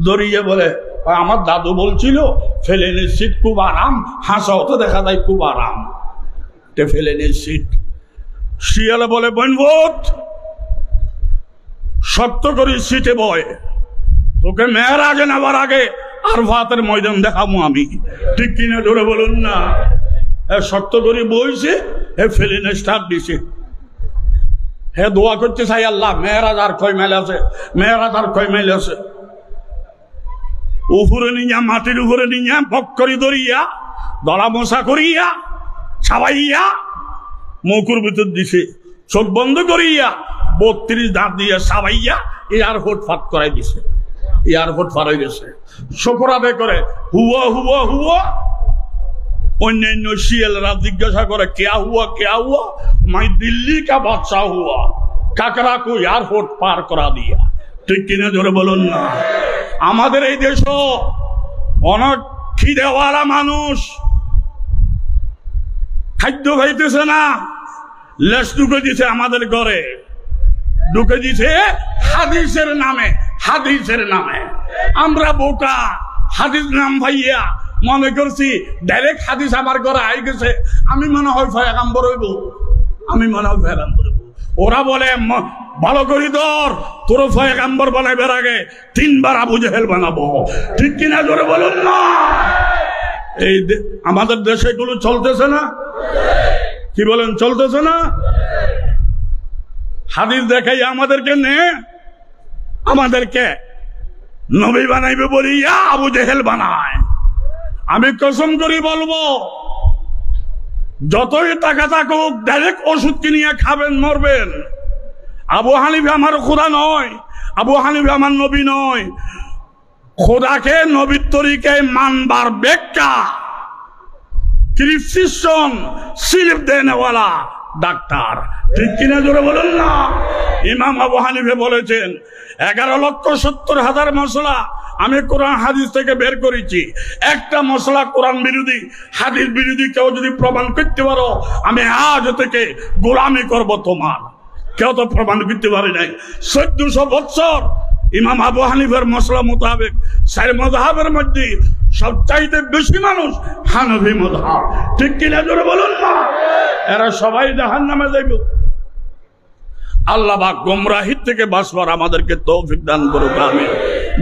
দরিয়ে বলে আমার দাদু বলছিল ফেলেনের সিট খুব আরাম, হাসাও তো দেখা যায় খুব আরাম, ফেলেনের সিট। শিয়ালে বলে বনবোধ সত্য করি সিটে বয়, তোকে মেহরাজে নেবার আগে আর ভাতের ময়দান দেখাবো আমি, ঠিক কিনা? জোরে বলুন না। সত্য করি বইছে, হে ফেলেনে স্টার্ট দিছে, হে দোয়া করতে চাই আল্লাহ মেহরাজ আর কয় মাইল আছে, মেহরাজ আর কয় মাইল আছে। উপরে নিয়া মাটির উপরে নিয়া বক্করি ধরিয়া দলা মশা করিয়া ছাবাইয়া মুখের ভিতর দিছে, চোখ বন্ধ করিয়া 32 দাঁত দিয়ে ছাবাইয়া এয়ারপোর্ট ফাট করাই দিছে, এয়ারপোর্ট ফার হয়ে গেছে। শুকর আদায় করে হুয়া হুয়া হুয়া। অন্যান্য শিয়ালরা জিজ্ঞাসা করে কেয়া হুয়া কেয়া হুয়া, মাই দিল্লি কা বাদশাহ হুয়া, কাকড়া কো এয়ারপোর্ট পার করা দিয়া, ঠিক কিনা? জোরে বলুন না। আমাদের এই দেশ অনেক খিদেওয়ালা মানুষ, খাদ্য খাইতেছে না, লেস ঢুকে দিছে আমাদের ঘরে, ঢুকে দিছে হাদিসের নামে, হাদিসের নামে। আমরা বোকা, হাদিস নাম ভাইয়া মনে করছি ডাইরেক্ট হাদিস আমার ঘরে আই গেছে, আমি মনে হয় পয়গাম্বর হইব, আমি মনে হয় পয়গাম্বর হইব। ওরা বলে ভালো করি তোর পয়গাম্বর বানাইবার আগে 3 বার আবু জেহেল বানাবো, ঠিক কিনা? জোরে বলুন না। এই আমাদের দেশে এগুলো চলতেছে না? কি বলেন, চলতেছে না? হাদিস দেখাই আমাদেরকে আমাদেরকে নবী বানাইবে বলিয়া আবু জেহেল বানায়। আমি কসম করি বলবো, যতই টাকা থাকুক ডাইরেক্ট ওষুধ কিনিয়া খাবেন, মরবেন। আবু হানিফা আমার খোদা নয়, আবু হানিফা আমার নবী নয়। খোদাকে নবীর তরিকায় মানবার ব্যাখ্যা প্রিসক্রিপশন স্লিপ দেনেওয়ালা ডাক্তার, ঠিক কিনা? জোরে বলুন না। ইমাম আবু হানিফা বলেছেন 11,70,000 মশলা আমি কোরআন হাদিস থেকে বের করেছি, একটা মশলা কোরআন বিরোধী হাদিস বিরোধী কেউ যদি প্রমাণ করতে পারো আমি আজ থেকে গোলামি করব তোমার। কেউ তো প্রমাণ করতে পারে নাই। 1400 বছর ইমাম আবু হানিফার মশলা মোতাবেক 4 মাযহাবের মধ্যে সবচাইতে বেশি মানুষ হানফি মাযহাব, ঠিক কিনা? জোরে বলুন না। এরা সবাই জাহান্নামে যাইবে। আল্লাহ পাক গোমরাহির থেকে বাঁচবার আমাদেরকে তৌফিক দান করুক, আমিন।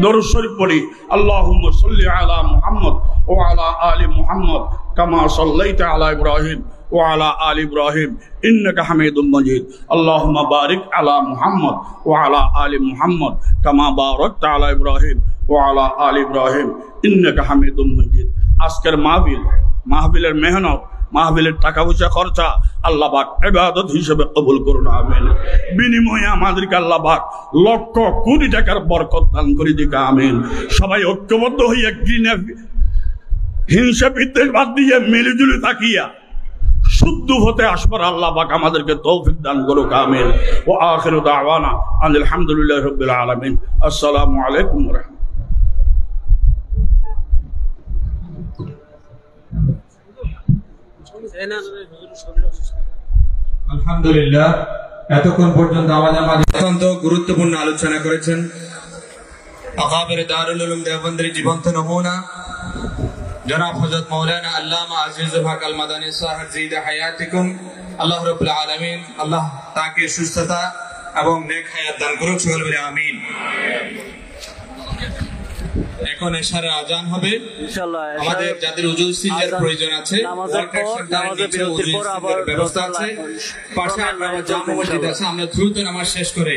দরুদ শরীফ পড়ি। আল্লাহুম্মা সাল্লি আলা মুহাম্মদ ওয়া আলা আলি মুহাম্মদ কামা সাল্লাইতা আলা ইব্রাহিম ওয়া আলা আলি ইব্রাহিম ইন্নাকা হামিদুম মাজিদ। আল্লাহুম্মা বারিক আলা মুহাম্মদ ওয়া আলা আলি মুহাম্মদ কামা বারাকতা আলা ইব্রাহিম ওয়া আলা আলি ইব্রাহিম ইন্নাকা হামিদুম মাজিদ। আজকের মাহফিলের মেহনত, মাহফিলের টাকা পয়সা খরচা আল্লাহ পাক ইবাদত হিসেবে কবুল করুন, আমিন। বিনিময়ে আমাদেরকে আল্লাহ পাক লক্ষ কোটি টাকার বরকত দান করে দিক, আমিন। সবাই ঐক্যবদ্ধ হইয়া ঘৃণা হিংসা বিদ্বেষ বাদ দিয়ে মিলিজুলি তাকিয়া শুদ্ধ হতে আসবার আল্লাহ পাক আমাদেরকে তৌফিক দান করুক, আমিন। ওয়া আখিরু দাওয়ানা আলহামদুলিল্লাহি রাব্বিল আলামিন। আসসালামু আলাইকুম ওয়া রাহমাতুল্লাহ। আলহামদুলিল্লাহ, এতক্ষণ পর্যন্ত আমাদের মাঝে অত্যন্ত গুরুত্বপূর্ণ আলোচনা করেছেন আকাবের দারুল উলুম দেওবন্দের জীবন্ত নমুনা জনাব হযরত মাওলানা আল্লামা আজিজুল হক আল মাদানী সাহেব জিদা হায়াতিকুম। আল্লাহ রাব্বুল আলামিন আল্লাহ তাকে সুস্থতা এবং নেক হায়াত দান করুক, সকলে বলে আমিন। এখন এশারের আজান হবে ইনশাআল্লাহ। আমাদের যাদের ওযু ইস্তিনজার প্রয়োজন আছে, নামাজের বিরতির পর আবার ব্যবস্থা আছে, পাশে আমরা জামা মসজিদ আছে, আমরা দ্রুত নামাজ শেষ করে